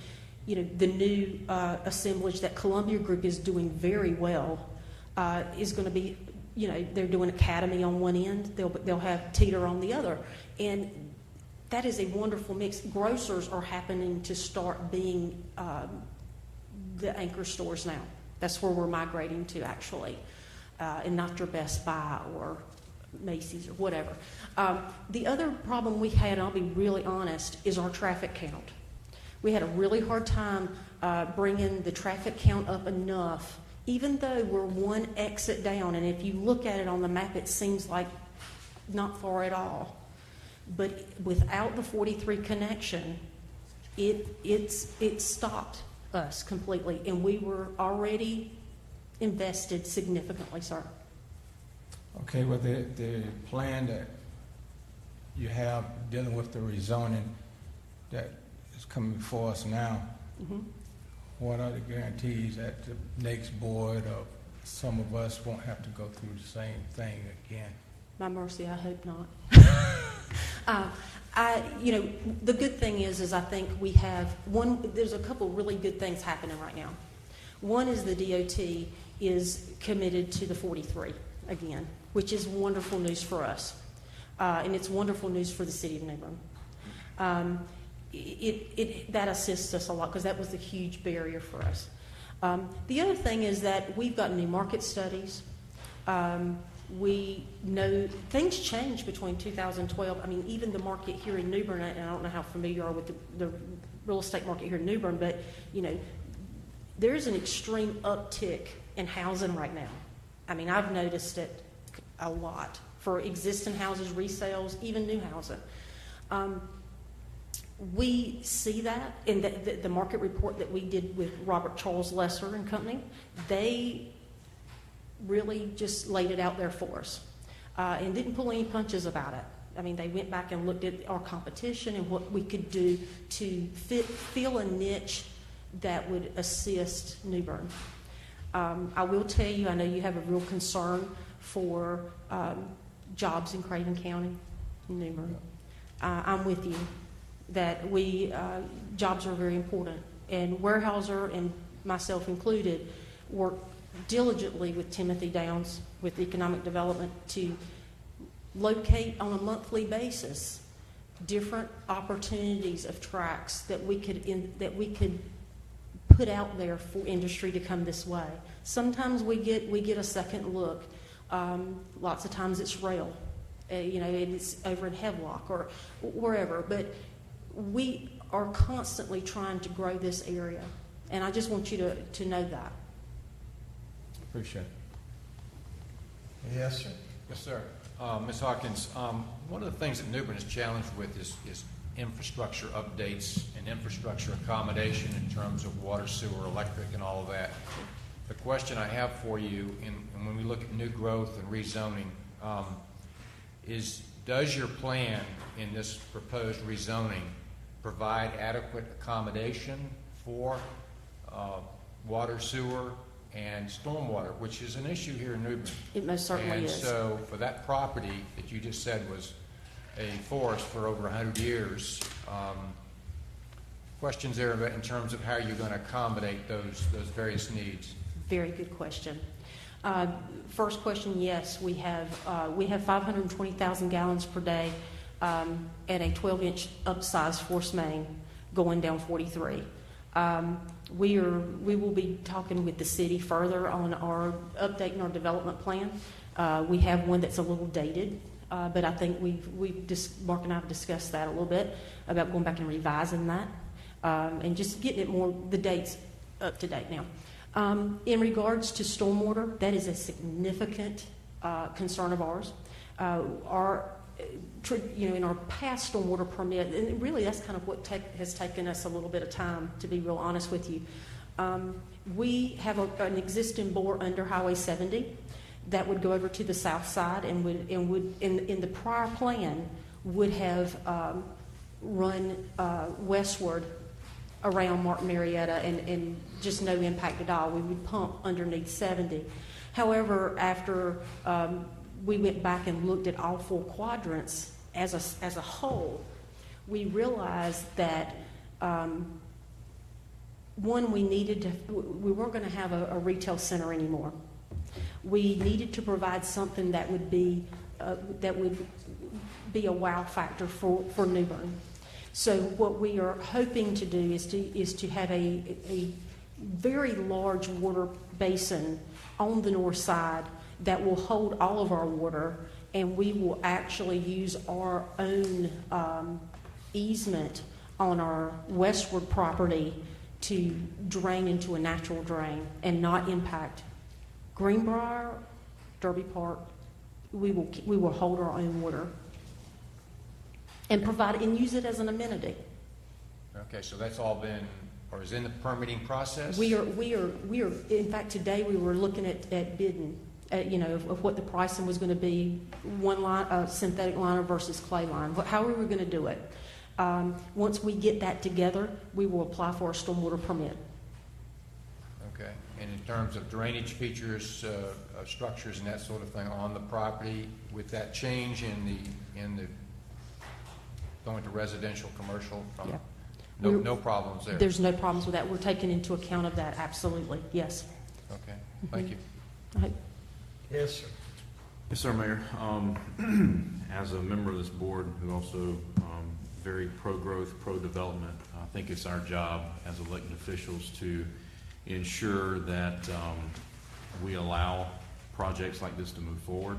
Speaker 12: the new assemblage that Columbia Group is doing very well is going to be, they're doing Academy on one end. They'll have Teeter on the other. And that is a wonderful mix. Grocers are happening to start being the anchor stores now. That's where we're migrating to, actually, and not your Best Buy or Macy's or whatever. The other problem we had, and I'll be really honest, is our traffic count. We had a really hard time bringing the traffic count up enough, even though we're one exit down, and if you look at it on the map, it seems like not far at all. But without the 43 connection, it stopped us completely, and we were already invested significantly, sir.
Speaker 10: Okay, well, the plan that you have dealing with the rezoning that is coming before us now, what are the guarantees that the next board or some of us won't have to go through the same thing again?
Speaker 12: My mercy, I hope not. The good thing is I think we have there's a couple really good things happening right now. One is the DOT is committed to the 43 again, which is wonderful news for us. And it's wonderful news for the city of New Bern. That assists us a lot because that was a huge barrier for us. The other thing is that we've got new market studies. We know things changed between 2012. I mean, even the market here in New Bern, and I don't know how familiar you are with the real estate market here in New Bern, but, there's an extreme uptick in housing right now. I mean, I've noticed it a lot for existing houses, resales, even new housing. We see that in the market report that we did with Robert Charles Lesser and Company. They really just laid it out there for us and didn't pull any punches about it. I mean, they went back and looked at our competition and what we could do to fill a niche that would assist New Bern. I will tell you, I know you have a real concern for jobs in Craven County, New Bern. I'm with you that jobs are very important, and Weyerhaeuser and myself included work diligently with Timothy Downs with economic development to locate on a monthly basis different opportunities of tracks that we could put out there for industry to come this way. Sometimes we get a second look. Lots of times it's rail, it's over in Havelock or wherever. But we are constantly trying to grow this area, and I just want you to know that.
Speaker 10: Appreciate it.
Speaker 1: Yes, sir.
Speaker 15: Yes, sir. Ms. Hawkins, one of the things that New Bern is challenged with is infrastructure updates and infrastructure accommodation in terms of water, sewer, electric, and all of that. The question I have for you, and when we look at new growth and rezoning, is does your plan in this proposed rezoning provide adequate accommodation for water, sewer, and stormwater, which is an issue here in New Bern?
Speaker 12: It most certainly is.
Speaker 15: And so for that property that you just said was a forest for over 100 years, questions there in terms of how you're going to accommodate those various needs?
Speaker 12: Very good question. First question, yes, we have 520,000 gallons per day at a 12-inch upsized force main going down 43. We will be talking with the city further on updating our development plan. We have one that's a little dated, but I think Mark and I have discussed that a little bit about going back and revising that and just getting it the dates up to date now. In regards to stormwater, that is a significant concern of ours. In our past stormwater permit, and really that's kind of what has taken us a little bit of time, to be real honest with you. We have an existing bore under Highway 70 that would go over to the south side and would in the prior plan would have run westward around Martin Marietta and just no impact at all. We would pump underneath 70. However, after we went back and looked at all four quadrants as a whole, we realized that one, we weren't going to have a retail center anymore. We needed to provide something that would be a wow factor for New Bern. So what we are hoping to do is to have a very large water basin on the north side that will hold all of our water, and we will actually use our own easement on our westward property to drain into a natural drain and not impact Greenbrier, Derby Park. We will hold our own water and provide and use it as an amenity.
Speaker 15: Okay, so that's all been or is in the permitting process?
Speaker 12: We are. In fact, today we were looking at bidding. Of what the pricing was going to be, synthetic liner versus clay line. How are we going to do it? Once we get that together, we will apply for a stormwater permit.
Speaker 15: Okay. And in terms of drainage features, structures, and that sort of thing on the property, with that change in the going to residential, commercial,
Speaker 12: Yeah.
Speaker 15: No problems there.
Speaker 12: There's no problems with that. We're taking into account of that. Absolutely, yes.
Speaker 15: Okay. Thank you.
Speaker 12: Right.
Speaker 1: Yes, sir.
Speaker 16: Yes, sir, Mayor. As a member of this board who also very pro-growth, pro-development, I think it's our job as elected officials to ensure that we allow projects like this to move forward.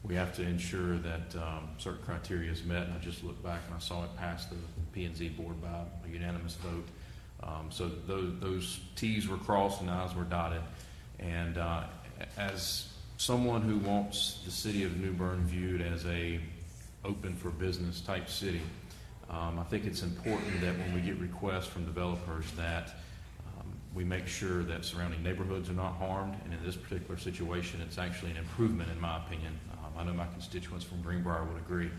Speaker 16: We have to ensure that certain criteria is met, and I just looked back and I saw it pass the P&Z board by a unanimous vote. So those T's were crossed and I's were dotted. And as someone who wants the city of New Bern viewed as a open for business type city, I think it's important that when we get requests from developers that we make sure that surrounding neighborhoods are not harmed, and in this particular situation it's actually an improvement in my opinion. I know my constituents from Greenbrier would agree.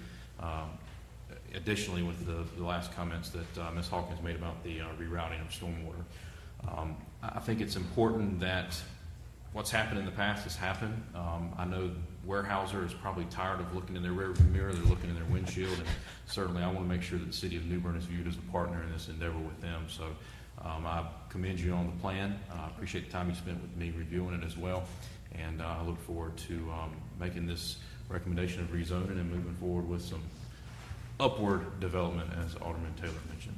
Speaker 16: Additionally, with the last comments that Ms. Hawkins made about the rerouting of stormwater, I think it's important that what's happened in the past has happened. I know Warehouser is probably tired of looking in their rearview mirror. They're looking in their windshield, and certainly I want to make sure that the city of New Bern is viewed as a partner in this endeavor with them. So I commend you on the plan. I appreciate the time you spent with me reviewing it as well, and I look forward to making this recommendation of rezoning and moving forward with some upward development, as Alderman Taylor mentioned.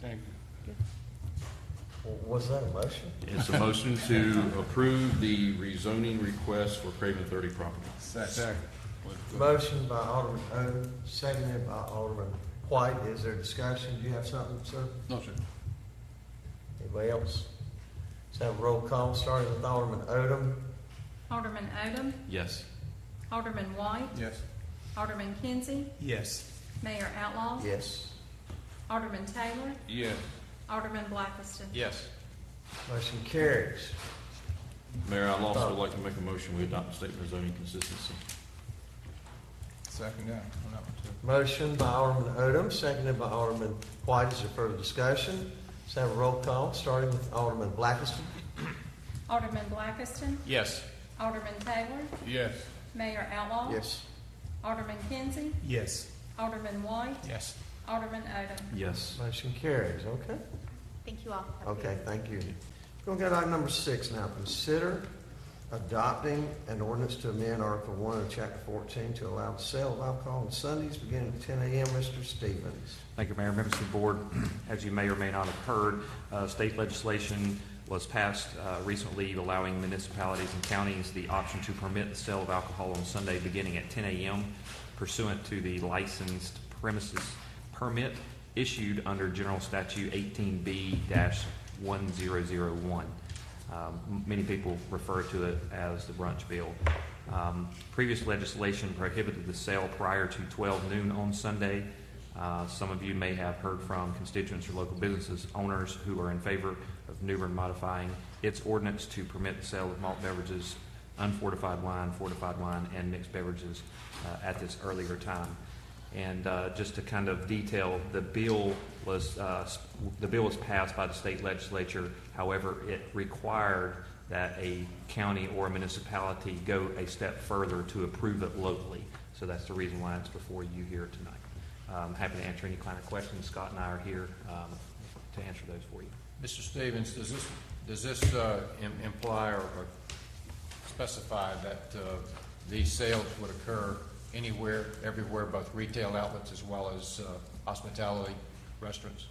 Speaker 2: Thank you.
Speaker 1: Was that a motion?
Speaker 16: It's a motion to approve the rezoning request for Craven 30 property.
Speaker 2: Second.
Speaker 1: Motion by Alderman Odom, seconded by Alderman White. Is there discussion? Do you have something, sir?
Speaker 2: No, sir.
Speaker 1: Anybody else? Let's have a roll call, starting with Alderman Odom.
Speaker 5: Alderman Odom,
Speaker 16: Yes.
Speaker 5: Alderman White,
Speaker 2: Yes.
Speaker 5: Alderman Kinsey,
Speaker 7: Yes.
Speaker 5: Mayor Outlaw,
Speaker 1: Yes.
Speaker 5: Alderman Taylor,
Speaker 2: Yes.
Speaker 5: Alderman Blackiston.
Speaker 15: Yes.
Speaker 1: Motion carries.
Speaker 16: Mayor, I'd also like to make a motion we adopt the statement of zoning consistency.
Speaker 10: Second that, on that one too.
Speaker 1: Motion by Alderman Odom, seconded by Alderman White. Is there further discussion? Let's have a roll call, starting with Alderman Blackiston.
Speaker 5: Alderman Blackiston,
Speaker 15: Yes.
Speaker 5: Alderman Taylor,
Speaker 2: Yes.
Speaker 5: Mayor Outlaw,
Speaker 1: Yes.
Speaker 5: Alderman Kinsey,
Speaker 7: Yes.
Speaker 5: Alderman White,
Speaker 7: Yes.
Speaker 5: Alderman Odom.
Speaker 16: Yes.
Speaker 1: Motion carries. Okay.
Speaker 11: Thank you all. Have a good
Speaker 1: Okay, thank you. We're going to go to item number 6 now. Consider adopting an ordinance to amend Article 1 of Chapter 14 to allow the sale of alcohol on Sundays beginning at 10 a.m. Mr. Stevens.
Speaker 9: Thank you, Mayor. Members of the board, as you may or may not have heard, state legislation was passed recently allowing municipalities and counties the option to permit the sale of alcohol on Sunday beginning at 10 a.m. pursuant to the licensed premises permit issued under General Statute 18B-1001. Many people refer to it as the brunch bill. Previous legislation prohibited the sale prior to 12 noon on Sunday. Some of you may have heard from constituents or local businesses owners who are in favor of New Bern modifying its ordinance to permit the sale of malt beverages, unfortified wine, fortified wine, and mixed beverages at this earlier time. And just to kind of detail, the bill was passed by the state legislature. However, it required that a county or a municipality go a step further to approve it locally. So that's the reason why it's before you here tonight. I'm happy to answer any kind of questions. Scott and I are here to answer those for you.
Speaker 15: Mr. Stevens, does this imply or specify that these sales would occur anywhere, everywhere, both retail outlets as well as hospitality restaurants?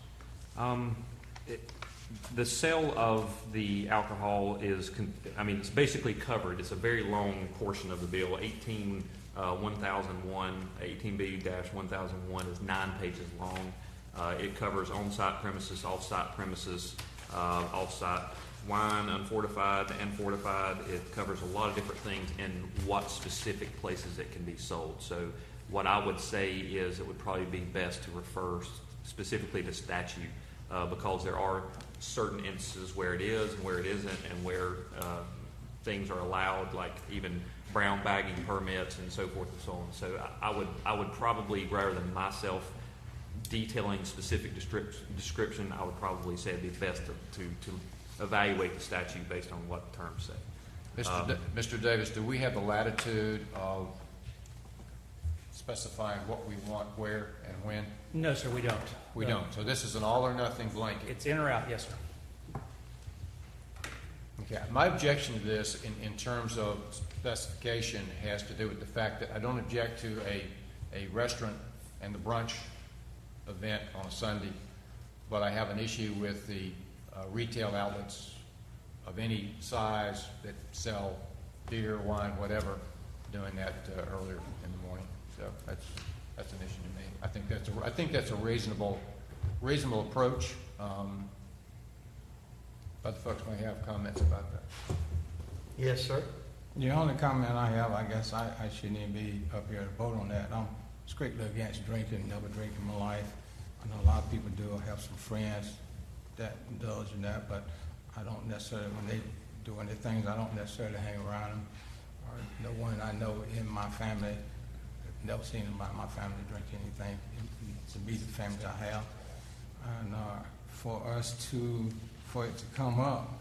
Speaker 9: The sale of the alcohol is, it's basically covered. It's a very long portion of the bill. 18B-1001 is 9 pages long. It covers on-site premises, off-site premises, off-site wine, unfortified and fortified. It covers a lot of different things and what specific places it can be sold. So what I would say is it would probably be best to refer specifically to statute because there are certain instances where it is and where it isn't and where things are allowed, like even brown bagging permits and so forth and so on. So I would probably, rather than myself detailing specific description, I would probably say it'd be best to evaluate the statute based on what the terms say.
Speaker 15: Mr. Davis, do we have the latitude of specifying what we want, where, and when?
Speaker 14: No, sir, we don't.
Speaker 15: We don't. So this is an all or nothing blanket.
Speaker 14: It's in or out, yes, sir.
Speaker 15: Okay. My objection to this in terms of specification has to do with the fact that I don't object to a restaurant and the brunch event on a Sunday, but I have an issue with the retail outlets of any size that sell beer, wine, whatever, doing that earlier in the morning. So that's an issue to me. I think that's a reasonable approach. Other folks may have comments about that.
Speaker 1: Yes, sir.
Speaker 10: The only comment I have, I guess I shouldn't even be up here to vote on that. I'm strictly against drinking, never drink in my life. I know a lot of people do. I have some friends that indulge in that, but I don't necessarily, when they do any things, I don't necessarily hang around them. Or no one I know in my family, I've never seen anybody in my family drink anything. It's the immediate family I have. And for it to come up,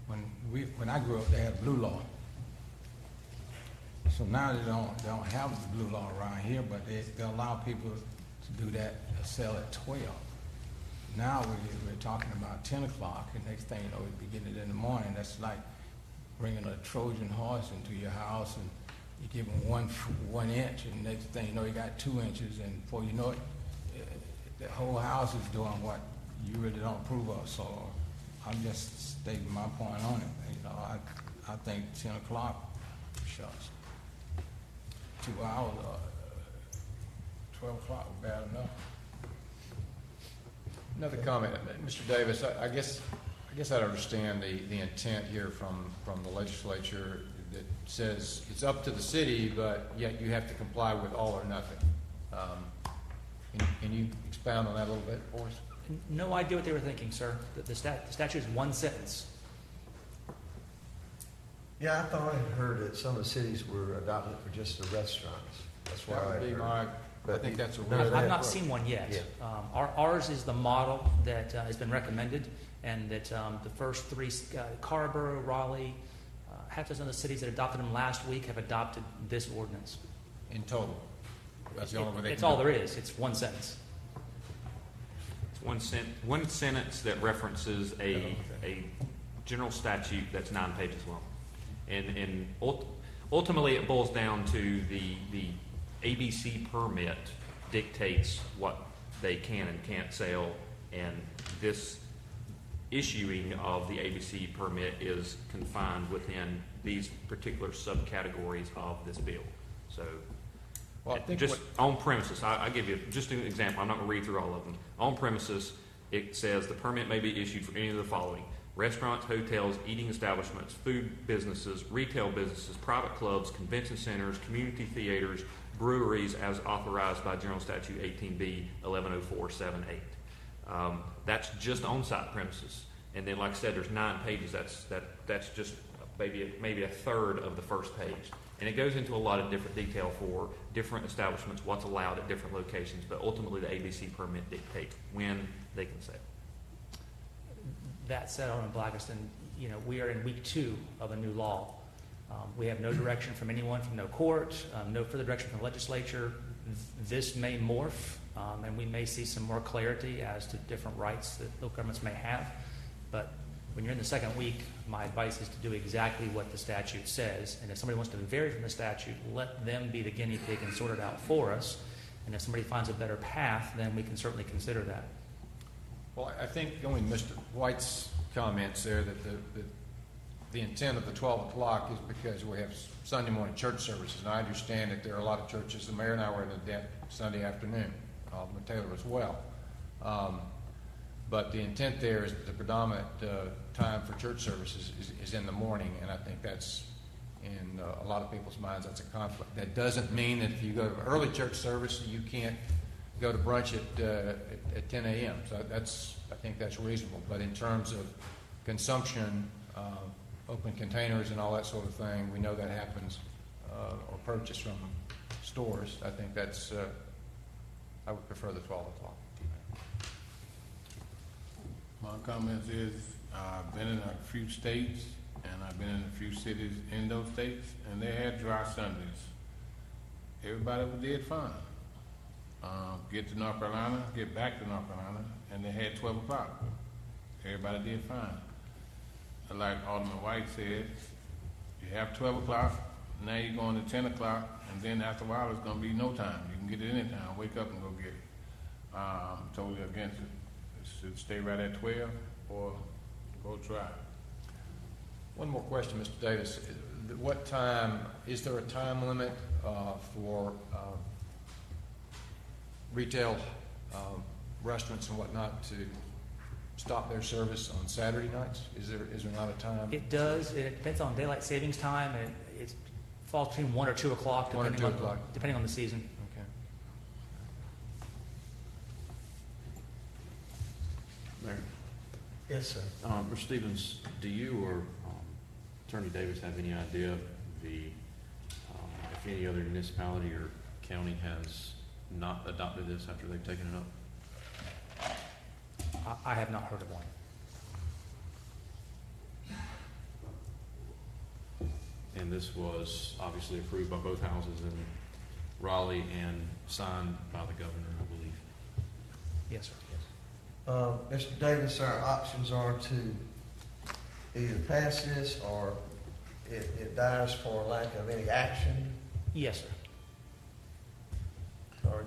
Speaker 10: when I grew up, they had blue law. So now they don't have the blue law around here, but they allow people to do that, sell at 12. Now we're talking about 10 o'clock, and next thing you know, we'll be getting it in the morning. That's like bringing a Trojan horse into your house, and you give them 1 inch, and next thing you know, you got 2 inches, and before you know it, the whole house is doing what you really don't approve of. So I'm just stating my point on it. You know, I think 10 o'clock, shucks, 2 hours, 12 o'clock was bad enough.
Speaker 15: Another comment, Mr. Davis. I guess I'd understand the intent here from the legislature that says it's up to the city, but yet you have to comply with all or nothing. Can you expound on that a little bit for us?
Speaker 17: No idea what they were thinking, sir. The statute is one sentence.
Speaker 1: Yeah, I thought I had heard that some of the cities were adopting it for just the restaurants. That's why
Speaker 15: That would be my. I think that's a.
Speaker 17: I've not seen one yet.
Speaker 1: Yeah.
Speaker 17: Ours is the model that has been recommended, and that the first three, Carrboro, Raleigh, half a dozen of the cities that adopted them last week have adopted this ordinance.
Speaker 15: In total. That's the only way they
Speaker 17: It's
Speaker 15: can
Speaker 17: all
Speaker 15: do
Speaker 17: there
Speaker 15: it.
Speaker 17: is. It's one sentence.
Speaker 9: It's one sentence that references a general statute that's 9 pages long. And ultimately it boils down to the ABC permit dictates what they can and can't sell, and this issuing of the ABC permit is confined within these particular subcategories of this bill. So
Speaker 15: Well, I think
Speaker 9: just on premises, I give you just an example. I'm not going to read through all of them. On premises, it says the permit may be issued for any of the following: restaurants, hotels, eating establishments, food businesses, retail businesses, private clubs, convention centers, community theaters, breweries, as authorized by General Statute 18B 110478. That's just on-site premises. And then, like I said, there's 9 pages. That's just maybe a third of the first page. And it goes into a lot of different detail for different establishments, what's allowed at different locations, but ultimately the ABC permit dictates when they can sell.
Speaker 17: That said, Alderman Blackerson, we are in week 2 of a new law. We have no direction from anyone, from no court, no further direction from the legislature. This may morph, and we may see some more clarity as to different rights that local governments may have. But when you're in the second week, my advice is to do exactly what the statute says. And if somebody wants to vary from the statute, let them be the guinea pig and sort it out for us. And if somebody finds a better path, then we can certainly consider that.
Speaker 15: Well, I think going Mr. White's comments there that the intent of the 12 o'clock is because we have Sunday morning church services. And I understand that there are a lot of churches. The mayor and I were in the Sunday afternoon, Alderman Taylor as well. But the intent there is that the predominant time for church services is in the morning, and I think that's in a lot of people's minds that's a conflict. That doesn't mean that if you go to an early church service, you can't go to brunch at 10 a.m. So I think that's reasonable. But in terms of consumption, open containers and all that sort of thing, we know that happens, or purchase from stores. I think that's, I would prefer the 12 o'clock.
Speaker 2: My comments is, I've been in a few states, and I've been in a few cities in those states, and they had dry Sundays. Everybody did fine. Get to North Carolina, get back to North Carolina, and they had 12 o'clock. Everybody did fine. Like Alderman White said, you have 12 o'clock, now you're going to 10 o'clock, and then after a while it's going to be no time. You can get it any time. Wake up and go get it. I'm totally against it. It should stay right at 12 or go try.
Speaker 15: One more question, Mr. Davis. What time, is there a time limit for retail restaurants and whatnot to stop their service on Saturday nights? Is there not a time?
Speaker 17: It does. It depends on daylight savings time, and it falls between 1 or 2 o'clock,
Speaker 15: 1 or 2 o'clock.
Speaker 17: Depending on the season.
Speaker 15: Okay.
Speaker 16: Mayor.
Speaker 1: Yes, sir.
Speaker 16: Mr. Stevens, do you or Attorney Davis have any idea if any other municipality or county has not adopted this after they've taken it up?
Speaker 17: I have not heard of one.
Speaker 16: and this was obviously approved by both houses in Raleigh and signed by the governor, I believe.
Speaker 17: Yes, sir. Yes.
Speaker 1: Mr. Davis, our options are to either pass this or it dies for lack of any action.
Speaker 17: Yes, sir.
Speaker 1: Sorry.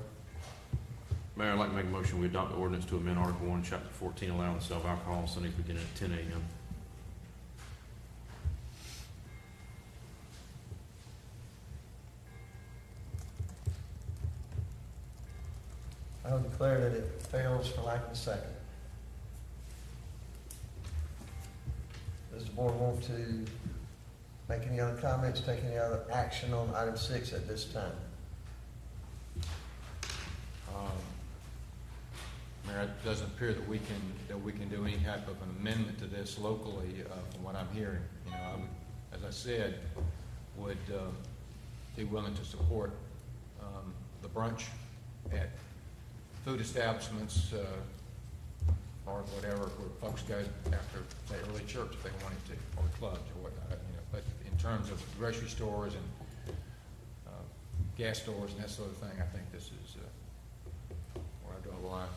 Speaker 16: Mayor, I'd like to make a motion we adopt the ordinance to amend Article 1, Chapter 14, allowing the sale of alcohol on Sundays beginning at 10 a.m.
Speaker 1: I will declare that it fails for lack of a second. Does the board want to make any other comments, take any other action on item 6 at this time?
Speaker 15: Mayor, it doesn't appear that we can do any type of an amendment to this locally, from what I'm hearing. You know, I would, as I said, would be willing to support the brunch at food establishments or whatever, where folks go after, say, early church if they wanted to, or clubs or whatnot. You know, but in terms of grocery stores and gas stores and that sort of thing, I think this is where I draw the line.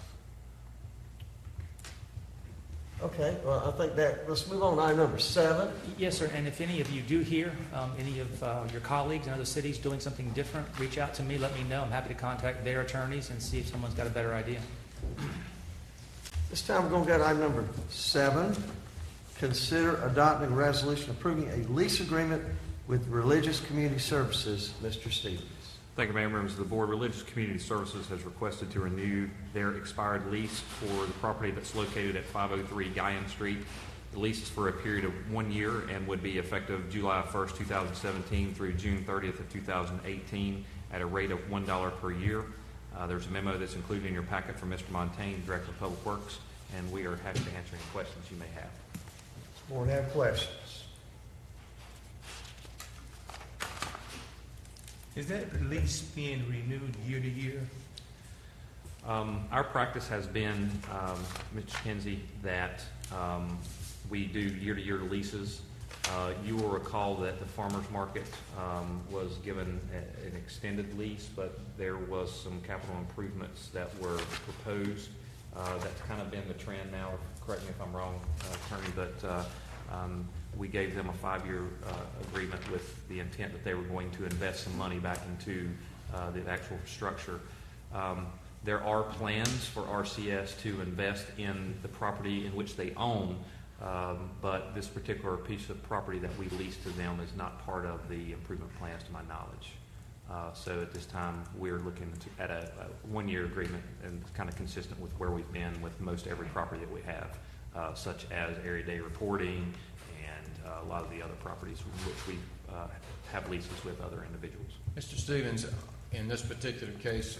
Speaker 1: Okay, well, I think that, let's move on to item number 7.
Speaker 17: Yes, sir. And if any of you do hear any of your colleagues in other cities doing something different, reach out to me, let me know. I'm happy to contact their attorneys and see if someone's got a better idea.
Speaker 1: This time we're going to go to item number 7. Consider adopting a resolution approving a lease agreement with Religious Community Services. Mr. Stevens.
Speaker 9: Thank you, Mayor. Members of the board, Religious Community Services has requested to renew their expired lease for the property that's located at 503 Guyan Street. The lease is for a period of 1 year and would be effective July 1st, 2017 through June 30th of 2018 at a rate of $1 per year. There's a memo that's included in your packet from Mr. Montaigne, Director of Public Works, and we are happy to answer any questions you may have.
Speaker 1: Does the board have questions?
Speaker 7: Is that lease being renewed year to year?
Speaker 9: Our practice has been, Mr. Kinsey, that we do year-to-year leases. You will recall that the farmers market was given an extended lease, but there was some capital improvements that were proposed. That's kind of been the trend now. Correct me if I'm wrong, attorney, but we gave them a 5-year agreement with the intent that they were going to invest some money back into the actual structure. There are plans for RCS to invest in the property in which they own, but this particular piece of property that we lease to them is not part of the improvement plans to my knowledge. So at this time, we're looking at a 1-year agreement, and kind of consistent with where we've been with most every property that we have, such as area day reporting and a lot of the other properties which we have leases with other individuals.
Speaker 15: Mr. Stevens, in this particular case,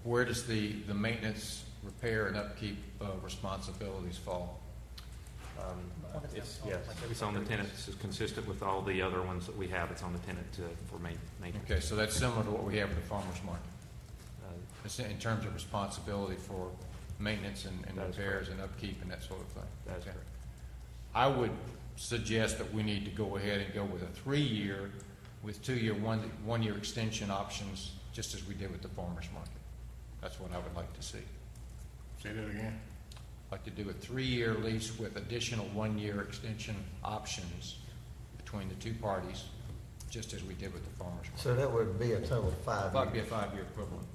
Speaker 15: where does the maintenance, repair, and upkeep responsibilities fall?
Speaker 9: It's on the tenant. It's consistent with all the other ones that we have. It's on the tenant for maintenance.
Speaker 15: Okay, so that's similar to what we have with the farmers market. It's in terms of responsibility for maintenance and repairs and upkeep and that sort of thing.
Speaker 9: That's correct.
Speaker 15: I would suggest that we need to go ahead and go with a 3-year with 2-year, one-year extension options, just as we did with the farmers market. That's what I would like to see.
Speaker 2: Say that again.
Speaker 15: I'd like to do a 3-year lease with additional 1-year extension options between the two parties, just as we did with the farmers market.
Speaker 1: So that would be a total of 5
Speaker 15: That would be a 5-year equivalent.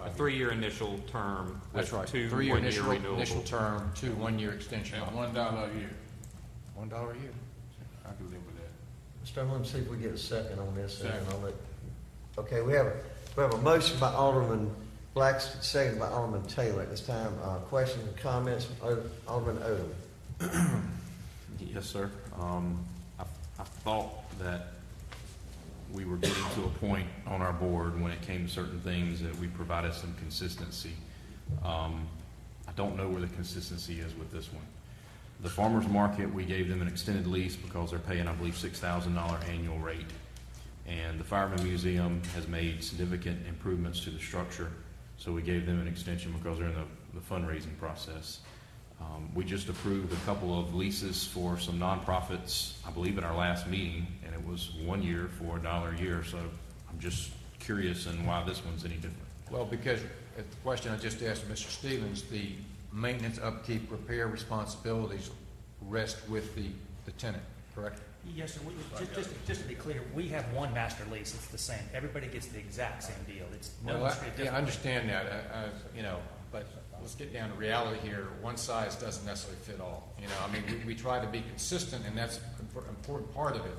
Speaker 9: A 3-year initial term.
Speaker 15: That's right.
Speaker 9: 2
Speaker 15: 3-year
Speaker 9: 1-year renewable.
Speaker 15: initial term, 2 1-year extension.
Speaker 2: And $1 a year.
Speaker 15: $1 a year.
Speaker 2: I can live with that.
Speaker 1: Mr. Let me see if we get a second on this. And
Speaker 2: Second.
Speaker 1: I'll let, okay, we have a motion by Alderman Blackston, second by Alderman Taylor. At this time, questions and comments from Alderman Odom.
Speaker 16: Yes, sir. I thought that we were getting to a point on our board when it came to certain things that we provided some consistency. I don't know where the consistency is with this one. The farmers market, we gave them an extended lease because they're paying, I believe, $6,000 annual rate. And the Fireman Museum has made significant improvements to the structure, so we gave them an extension because they're in the fundraising process. We just approved a couple of leases for some nonprofits, I believe, at our last meeting, and it was 1 year for $1 a year. So I'm just curious and why this one's any different.
Speaker 15: Well, because the question I just asked Mr. Stevens, the maintenance, upkeep, repair responsibilities rest with the tenant, correct?
Speaker 17: Yes, sir. Just to be clear, we have one master lease. It's the same. Everybody gets the exact same deal. It's no one's treated differently.
Speaker 15: I understand that, but let's get down to reality here. One size doesn't necessarily fit all. I mean, we try to be consistent, and that's an important part of it.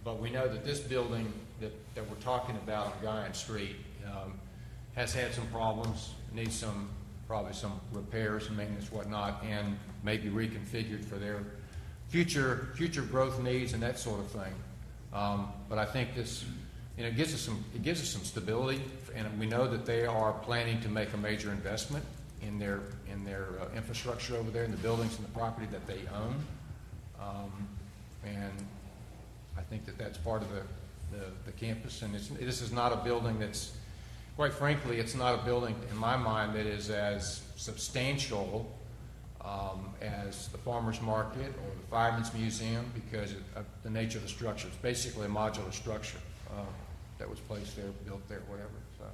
Speaker 15: But we know that this building that we're talking about on Guyan Street has had some problems, needs probably some repairs and maintenance, whatnot, and may be reconfigured for their future growth needs and that sort of thing. But I think this, it gives us some stability, and we know that they are planning to make a major investment in their infrastructure over there, in the buildings and the property that they own. And I think that that's part of the campus. And this is not a building that's, quite frankly, it's not a building in my mind that is as substantial as the Farmers Market or the Fireman's Museum because of the nature of the structure. It's basically a modular structure that was placed there, built there, whatever. So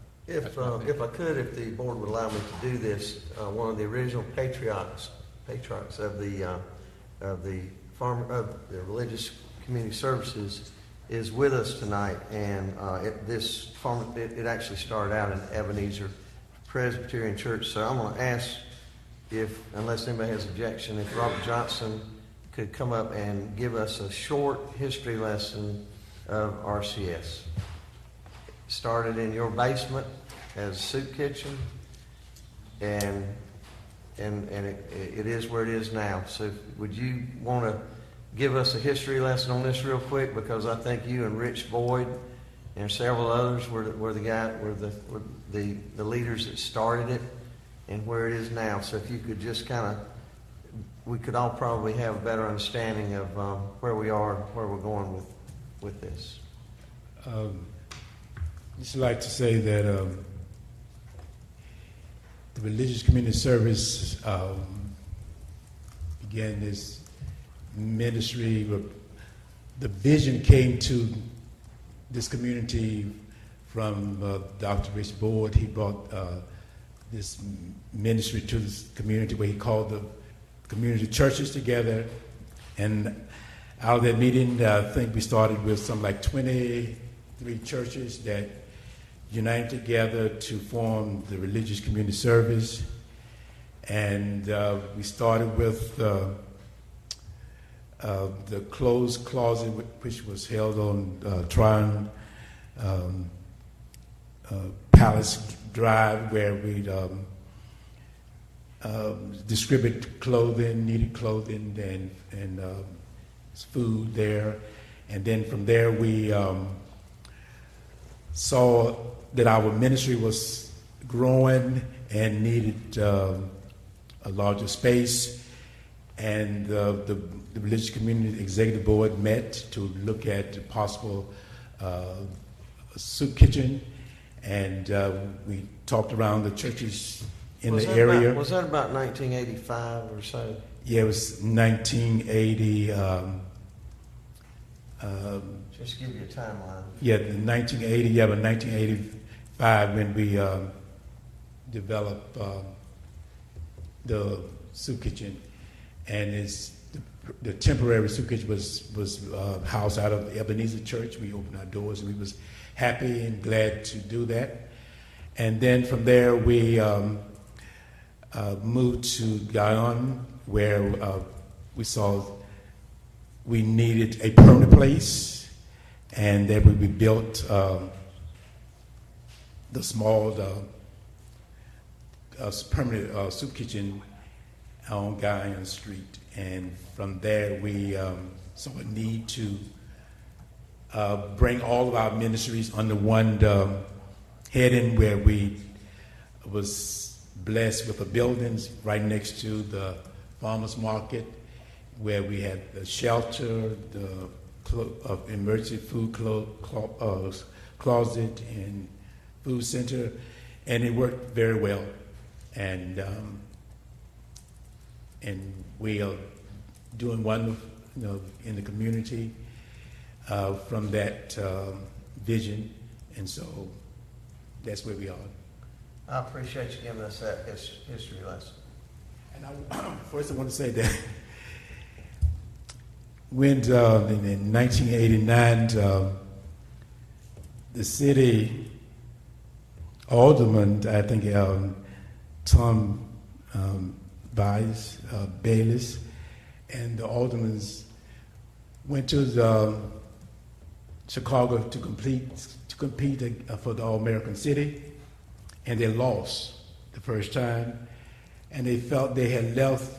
Speaker 1: if I could, if the board would allow me to do this, one of the original patriarchs of the Religious Community Services is with us tonight, and it actually started out in Ebenezer Presbyterian Church. So I'm going to ask unless anybody has objection, if Robert Johnson could come up and give us a short history lesson of RCS. Started in your basement as a soup kitchen, and it is where it is now. So would you want to give us a history lesson on this real quick? Because I think you and Rich Boyd and several others were the leaders that started it and where it is now. So if you could just we could all probably have a better understanding of where we are and where we're going with this.
Speaker 3: Just like to say that the Religious Community Service began this ministry. The vision came to this community from Dr. Rich Boyd. He brought this ministry to this community where he called the community churches together. And out of that meeting, I think we started with something like 23 churches that united together to form the Religious Community Service. And we started with the closed closet, which was held on Tryon Palace Drive, where we distribute clothing, needed clothing, and food there. And then from there, we saw that our ministry was growing and needed a larger space. And the Religious Community Executive Board met to look at the possible soup kitchen. And we talked around the churches in the area.
Speaker 1: Was that about 1985 or so?
Speaker 3: Yeah, it was 1980.
Speaker 1: Just give you a timeline.
Speaker 3: Yeah, 1980. Yeah, but 1985 when we developed the soup kitchen, and the temporary soup kitchen was housed out of Ebenezer Church. We opened our doors, and we was happy and glad to do that. And then from there, we moved to Guyan, where we saw we needed a permanent place, and then we built the small permanent soup kitchen on Guyan Street. And from there, we saw a need to bring all of our ministries under one heading, where we was blessed with the buildings right next to the farmers market, where we had the shelter, the emergency food closet, and food center, and it worked very well. And and we are doing wonderful, in the community from that vision, and so that's where we are.
Speaker 1: I appreciate you giving us that history lesson.
Speaker 3: And first I want to say that when in 1989, the city alderman, I think Tom Bayless, and the aldermen went to Chicago to compete for the All-American City, and they lost the first time, and they felt they had left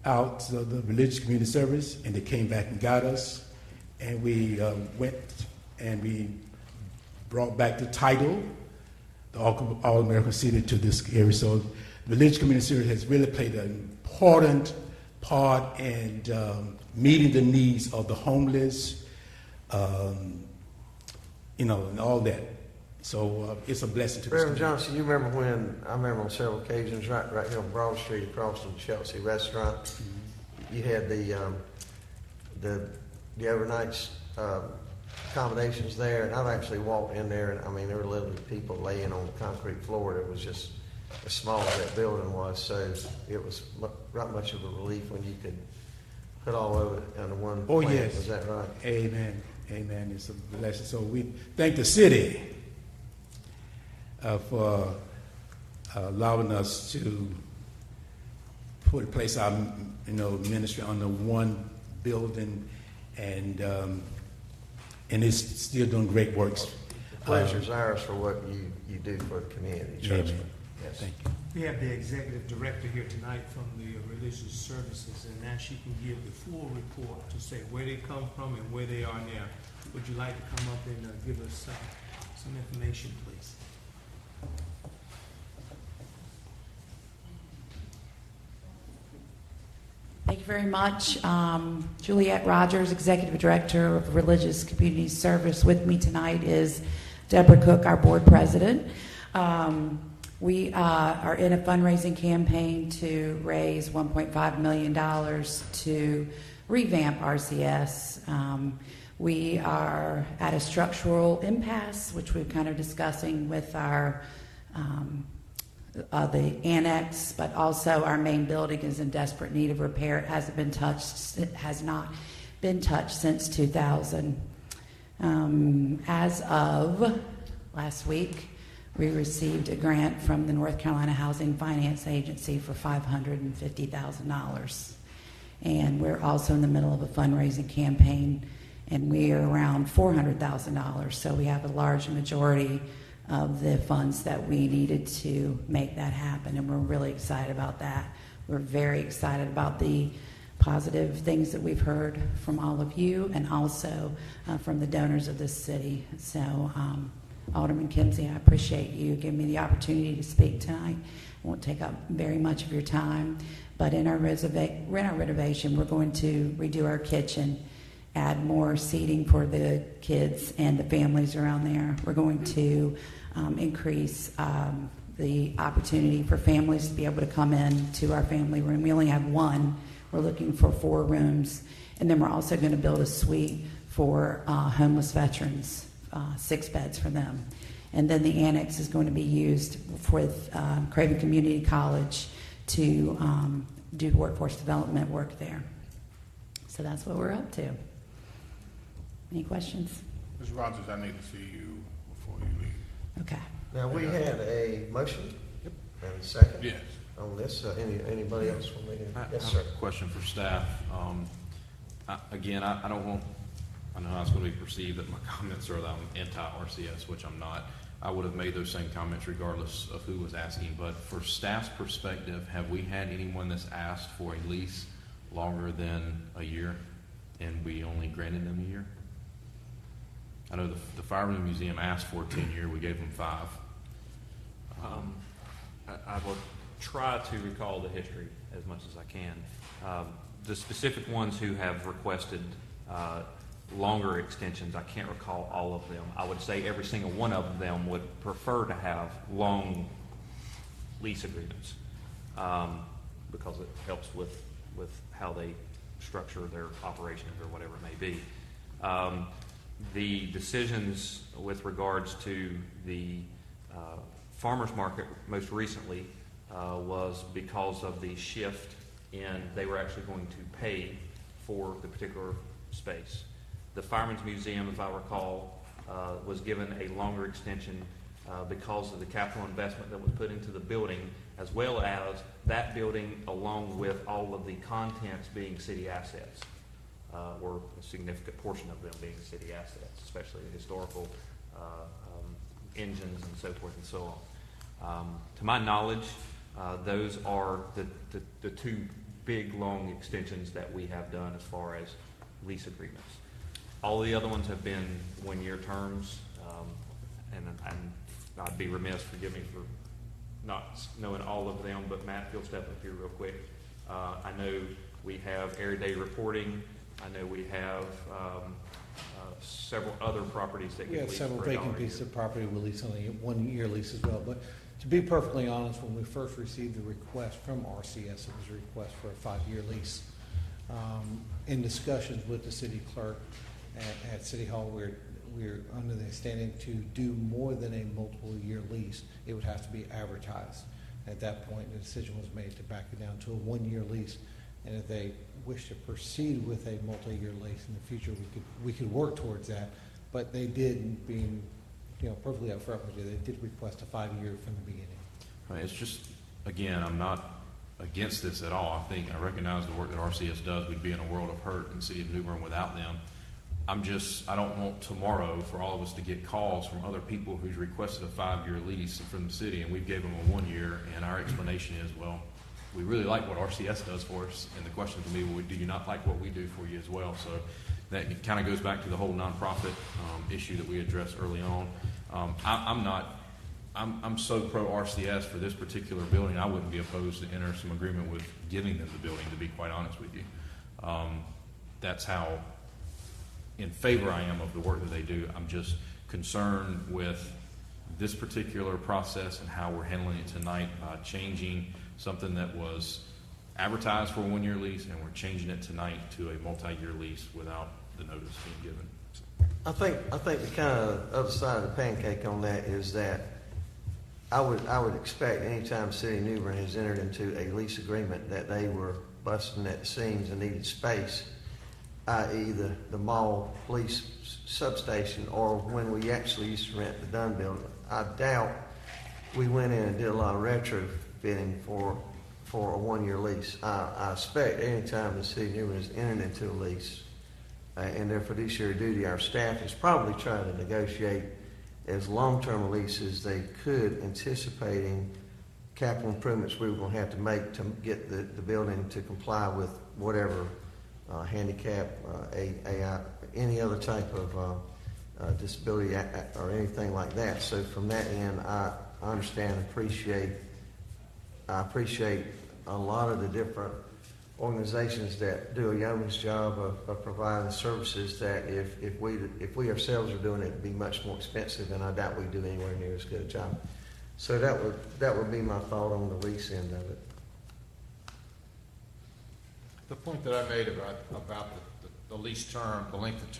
Speaker 3: out the religious community service, and they came back and got us, and we went and we brought back the title, the All-American City, to this area. So the religious community service has really played an important part in meeting the needs of the homeless, and all that. So it's a blessing to
Speaker 1: Reverend Johnson, you remember when, I remember on several occasions, right here on Broad Street across from the Chelsea restaurant, you had the overnight accommodations there, and I've actually walked in there, and I mean, there were literally people laying on the concrete floor. It was just as small as that building was, so it was not much of a relief when you could put all of it under one plan.
Speaker 3: Yes.
Speaker 1: Is that right?
Speaker 3: Amen. Amen. It's a blessing. So we thank the city for allowing us to place our ministry under one building, and it's still doing great works.
Speaker 1: The pleasure's ours for what you do for the community. Trust me. Yes.
Speaker 3: Thank you.
Speaker 7: We have the executive director here tonight from the religious services, and now she can give the full report to say where they come from and where they are now. Would you like to come up and give us some information, please?
Speaker 18: Thank you very much. Juliette Rogers, Executive Director of Religious Community Service. With me tonight is Deborah Cook, our board president. We are in a fundraising campaign to raise $1.5 million to revamp RCS. We are at a structural impasse, which we're kind of discussing with our the annex, but also our main building is in desperate need of repair. It hasn't been touched. It has not been touched since 2000. As of last week, we received a grant from the North Carolina Housing Finance Agency for $550,000. And we're also in the middle of a fundraising campaign, and we are around $400,000. So we have a large majority of the funds that we needed to make that happen, and we're really excited about that. We're very excited about the positive things that we've heard from all of you, and also from the donors of this city. So Alderman Kinsey, I appreciate you giving me the opportunity to speak tonight. I won't take up very much of your time, but in our renovation, we're going to redo our kitchen, add more seating for the kids and the families around there. We're going to increase the opportunity for families to be able to come in to our family room. We only have one. We're looking for 4 rooms. And then we're also going to build a suite for homeless veterans, 6 beds for them. And then the annex is going to be used for Craven Community College to do workforce development work there. So that's what we're up to. Any questions?
Speaker 2: Ms. Rogers, I need to see you before you leave.
Speaker 18: Okay.
Speaker 1: Now, we had a motion and a second.
Speaker 2: Yes.
Speaker 1: On this, anybody else want me to? Yes,
Speaker 16: I
Speaker 1: sir.
Speaker 16: have a question for staff. I don't want, I know how it's going to be perceived that my comments are that I'm anti-RCS, which I'm not. I would have made those same comments regardless of who was asking, but for staff's perspective, have we had anyone that's asked for a lease longer than a year, and we only granted them a year? I know the Fireroom Museum asked for a 10-year, we gave them 5.
Speaker 9: I will try to recall the history as much as I can. The specific ones who have requested longer extensions, I can't recall all of them. I would say every single one of them would prefer to have long lease agreements. because it helps with how they structure their operations or whatever it may be. The decisions with regards to the farmers market most recently was because of the shift in they were actually going to pay for the particular space. The Fireman's Museum, if I recall, was given a longer extension because of the capital investment that was put into the building, as well as that building along with all of the contents being city assets, or a significant portion of them being city assets, especially the historical engines and so forth and so on. To my knowledge, those are the two big, long extensions that we have done as far as lease agreements. All the other ones have been one-year terms, and I'd be remiss, forgive me for not knowing all of them, but Matt, if you'll step up here real quick. I know we have everyday reporting. I know we have several other properties that
Speaker 19: we have
Speaker 9: lease
Speaker 19: several
Speaker 9: for $1
Speaker 19: vacant
Speaker 9: a
Speaker 19: pieces
Speaker 9: year.
Speaker 19: of property we lease on a one-year lease as well. But to be perfectly honest, when we first received the request from RCS, it was a request for a 5-year lease. In discussions with the city clerk at City Hall, we're under the understanding to do more than a multiple-year lease. It would have to be advertised. At that point, the decision was made to back it down to a one-year lease. And if they wish to proceed with a multi-year lease in the future, we could work towards that. But they did, being perfectly upfront with you, they did request a 5-year from the beginning.
Speaker 16: Right, it's just, again, I'm not against this at all. I recognize the work that RCS does. We'd be in a world of hurt in the city of New Bern without them. I don't want tomorrow for all of us to get calls from other people who's requested a 5-year lease from the city, and we've gave them a 1-year, and our explanation is, well, we really like what RCS does for us, and the question to me, well, do you not like what we do for you as well? So that kind of goes back to the whole nonprofit issue that we addressed early on. I'm so pro RCS for this particular building. I wouldn't be opposed to enter some agreement with giving them the building, to be quite honest with you. That's how in favor I am of the work that they do. I'm just concerned with this particular process and how we're handling it tonight by changing something that was advertised for a 1-year lease, and we're changing it tonight to a multi-year lease without the notice being given.
Speaker 1: I think the kind of other side of the pancake on that is that I would expect anytime City of New Bern has entered into a lease agreement that they were busting at the seams and needed space, i.e. the mall police substation, or when we actually used to rent the Dunn building. I doubt we went in and did a lot of retrofitting for a 1-year lease. I expect anytime the City of New Bern has entered into a lease and their fiduciary duty, our staff is probably trying to negotiate as long-term leases they could, anticipating capital improvements we were going to have to make to get the building to comply with whatever handicap, AI, any other type of disability or anything like that. So from that end, I understand, I appreciate a lot of the different organizations that do a yeoman's job of providing services that if we ourselves are doing it, it'd be much more expensive, and I doubt we do anywhere near as good a job. So that would be my thought on the lease end of it.
Speaker 15: The point that I made about the lease term, the length of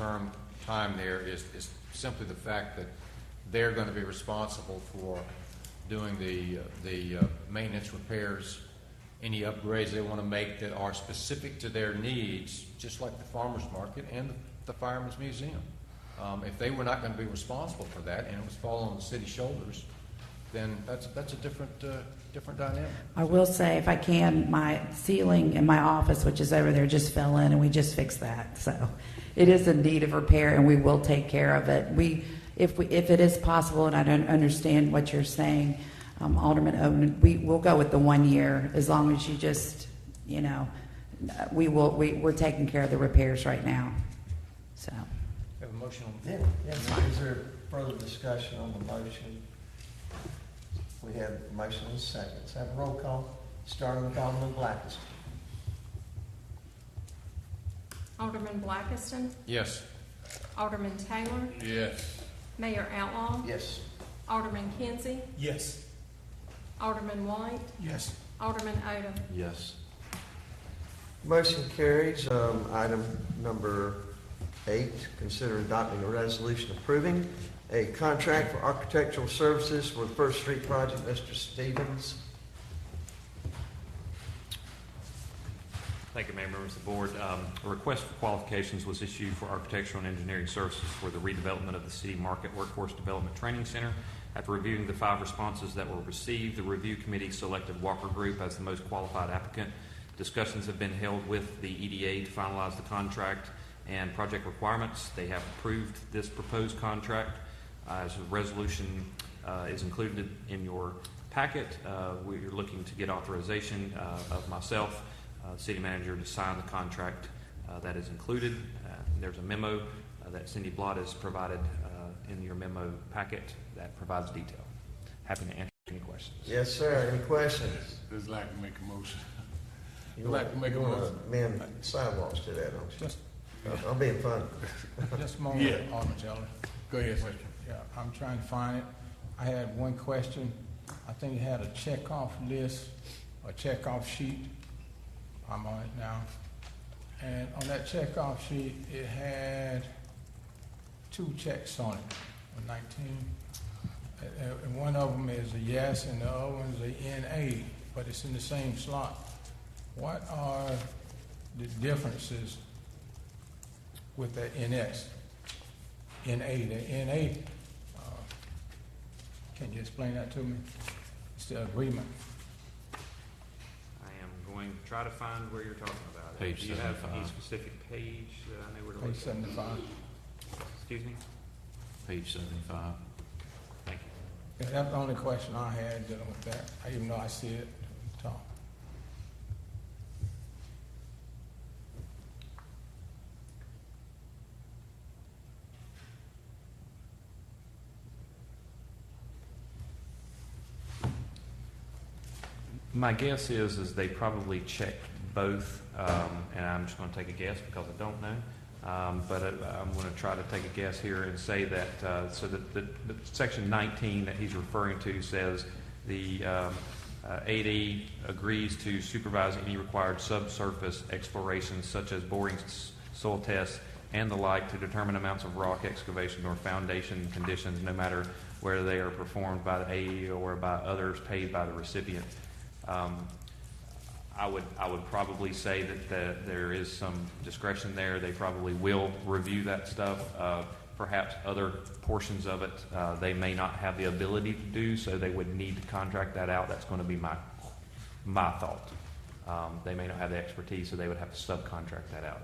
Speaker 15: time there is simply the fact that they're going to be responsible for doing the maintenance, repairs, any upgrades they want to make that are specific to their needs, just like the farmers market and the Fireman's Museum. If they were not going to be responsible for that and it was falling on the city's shoulders, then that's a different dynamic.
Speaker 18: I will say, if I can, my ceiling in my office, which is over there, just fell in, and we just fixed that. So it is in need of repair, and we will take care of it. If it is possible, and I don't understand what you're saying, Alderman Oden, we'll go with the 1 year, as long as you just, we're taking care of the repairs right now. So.
Speaker 14: We have a motion on the
Speaker 1: Yeah.
Speaker 14: floor.
Speaker 1: Is there further discussion on the motion? We have a motion and a second. Let's have a roll call, starting with Alderman Blackiston.
Speaker 5: Alderman Blackiston,
Speaker 15: Yes.
Speaker 5: Alderman Taylor,
Speaker 2: Yes.
Speaker 5: Mayor Outlaw,
Speaker 1: Yes.
Speaker 5: Alderman Kinsey,
Speaker 7: Yes.
Speaker 5: Alderman White,
Speaker 7: Yes.
Speaker 5: Alderman Odom.
Speaker 16: Yes.
Speaker 1: Motion carries. Item number 8, consider adopting a resolution approving a contract for architectural services for the First Street project. Mr. Stevens.
Speaker 9: Thank you, Mayor, members of the board. A request for qualifications was issued for architectural and engineering services for the redevelopment of the City Market Workforce Development Training Center. After reviewing the 5 responses that were received, the review committee selected Walker Group as the most qualified applicant. Discussions have been held with the EDA to finalize the contract and project requirements. They have approved this proposed contract. As a resolution is included in your packet, we're looking to get authorization of myself, city manager, to sign the contract that is included. There's a memo that Cindy Blott has provided in your memo packet that provides detail. Happy to answer any questions.
Speaker 1: Yes, sir. Any questions?
Speaker 2: Just like to make a motion.
Speaker 1: You like to make a motion? Man, sidewalks to that, don't you?
Speaker 10: Just,
Speaker 1: I'm being funny.
Speaker 10: just a moment,
Speaker 2: Yeah.
Speaker 10: Alderman Taylor.
Speaker 2: Go ahead, sir.
Speaker 10: Yeah, I'm trying to find it. I had one question. I think it had a checkoff list, a checkoff sheet. I'm on it now. And on that checkoff sheet, it had 2 checks on it, on 19. And one of them is a yes, and the other one is a NA, but it's in the same slot. What are the differences with the NS? NA, the NA, can you explain that to me? It's the agreement.
Speaker 9: I am going to try to find where you're talking about.
Speaker 16: Page
Speaker 9: Do you have
Speaker 16: 75.
Speaker 9: any specific page that I know where to look?
Speaker 10: Page 75.
Speaker 9: Excuse me?
Speaker 16: Page 75.
Speaker 9: Thank you.
Speaker 10: Yeah, that's the only question I had dealing with that, even though I see it at the top.
Speaker 9: My guess is they probably checked both, and I'm just going to take a guess because I don't know. But I'm going to try to take a guess here and say that, so that the section 19 that he's referring to says the AD agrees to supervise any required subsurface explorations such as borings, soil tests, and the like to determine amounts of rock excavation or foundation conditions, no matter whether they are performed by the AE or by others paid by the recipient. I would probably say that there is some discretion there. They probably will review that stuff. Perhaps other portions of it they may not have the ability to do, so they would need to contract that out. That's going to be my thought. They may not have the expertise, so they would have to subcontract that out.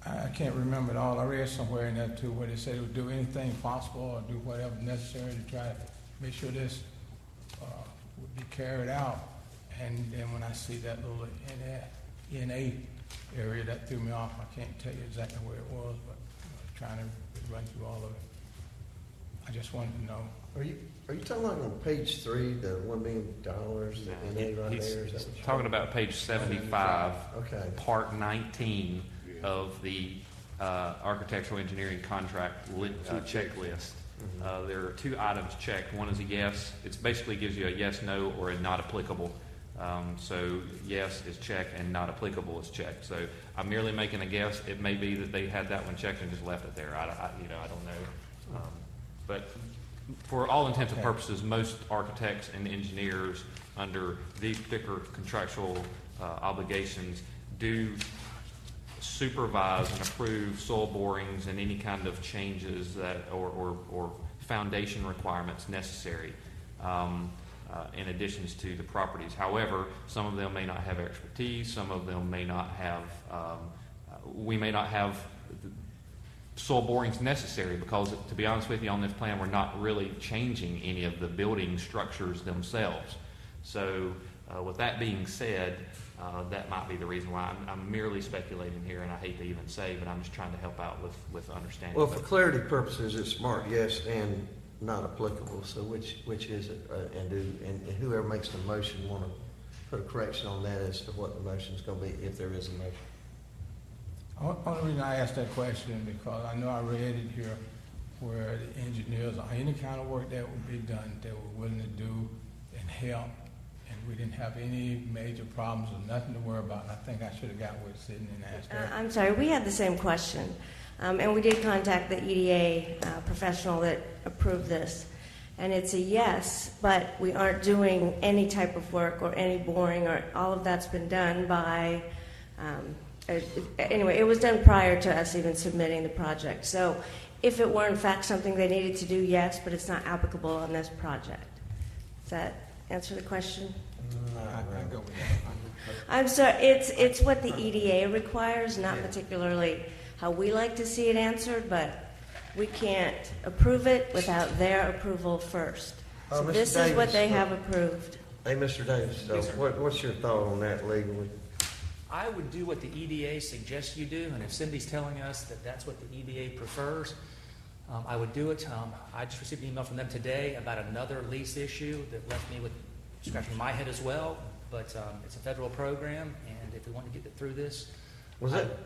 Speaker 10: I can't remember it all. I read somewhere in that too where they said they would do anything possible or do whatever necessary to try to make sure this would be carried out. And then when I see that little NA area, that threw me off. I can't tell you exactly where it was, but trying to run through all of it. I just wanted to know.
Speaker 1: Are you talking about on page 3, the $1 million, the NA right
Speaker 9: He's
Speaker 1: there? Is that what you're
Speaker 9: talking about page 75,
Speaker 1: Okay.
Speaker 9: part 19 of the architectural engineering contract checklist. There are 2 items checked. One is a yes. It basically gives you a yes, no, or a not applicable. So yes is checked and not applicable is checked. So I'm merely making a guess. It may be that they had that one checked and just left it there. I don't know. But for all intents and purposes, most architects and engineers under these particular contractual obligations do supervise and approve soil borings and any kind of changes that or foundation requirements necessary in addition to the properties. However, some of them may not have expertise, some of them may not have, we may not have soil borings necessary because, to be honest with you, on this plan we're not really changing any of the building structures themselves. So with that being said, that might be the reason why. I'm merely speculating here, and I hate to even say, but I'm just trying to help out with understanding.
Speaker 1: Well, for clarity purposes, it's marked yes and not applicable. So which is it? And whoever makes the motion want to put a correction on that as to what the motion is going to be, if there is a motion.
Speaker 10: Only reason I asked that question because I know I read it here where the engineers, or any kind of work that would be done, they were willing to do and help and we didn't have any major problems or nothing to worry about. And I think I should have got with Sydney and asked her.
Speaker 20: I'm sorry, we had the same question. And we did contact the EDA professional that approved this. And it's a yes, but we aren't doing any type of work or any boring, or all of that's been done by, anyway, it was done prior to us even submitting the project. So if it were in fact something they needed to do, yes, but it's not applicable on this project. Does that answer the question?
Speaker 10: I go with that.
Speaker 20: I'm sorry, it's what the EDA requires, not particularly how we like to see it answered, but we can't approve it without their approval first. So
Speaker 1: Mr.
Speaker 20: this is what
Speaker 1: Davis,
Speaker 20: they have approved.
Speaker 1: Hey, Mr. Davis, so
Speaker 17: Yes, sir.
Speaker 1: what's your thought on that legally?
Speaker 17: I would do what the EDA suggests you do, and if Cindy's telling us that that's what the EDA prefers, I would do it. I just received an email from them today about another lease issue that left me with scratching my head as well, but it's a federal program, and if we want to get it through this,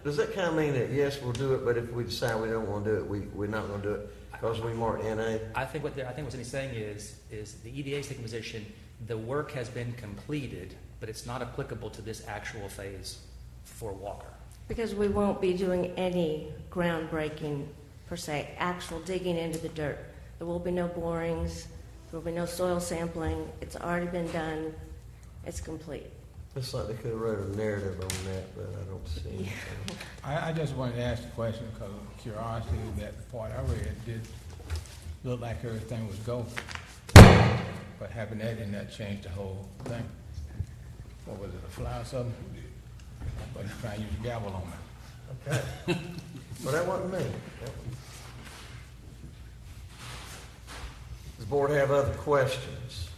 Speaker 1: Does that kind of mean that, yes, we'll do it, but if we decide we don't want to do it, we're not going to do it because we mark NA?
Speaker 17: I think what Cindy's saying is the EDA is taking position, the work has been completed, but it's not applicable to this actual phase for Walker.
Speaker 20: Because we won't be doing any groundbreaking, per se, actual digging into the dirt. There will be no borings, there will be no soil sampling. It's already been done. It's complete.
Speaker 1: Looks like they could have wrote a narrative on that, but I don't see anything.
Speaker 10: I just wanted to ask the question because of curiosity that the part I read did look like everything was go. But having that in that changed the whole thing. What was it, a fly or something? But he's trying to use a gavel on me.
Speaker 1: Okay. Well, that wasn't me. Does the board have other questions?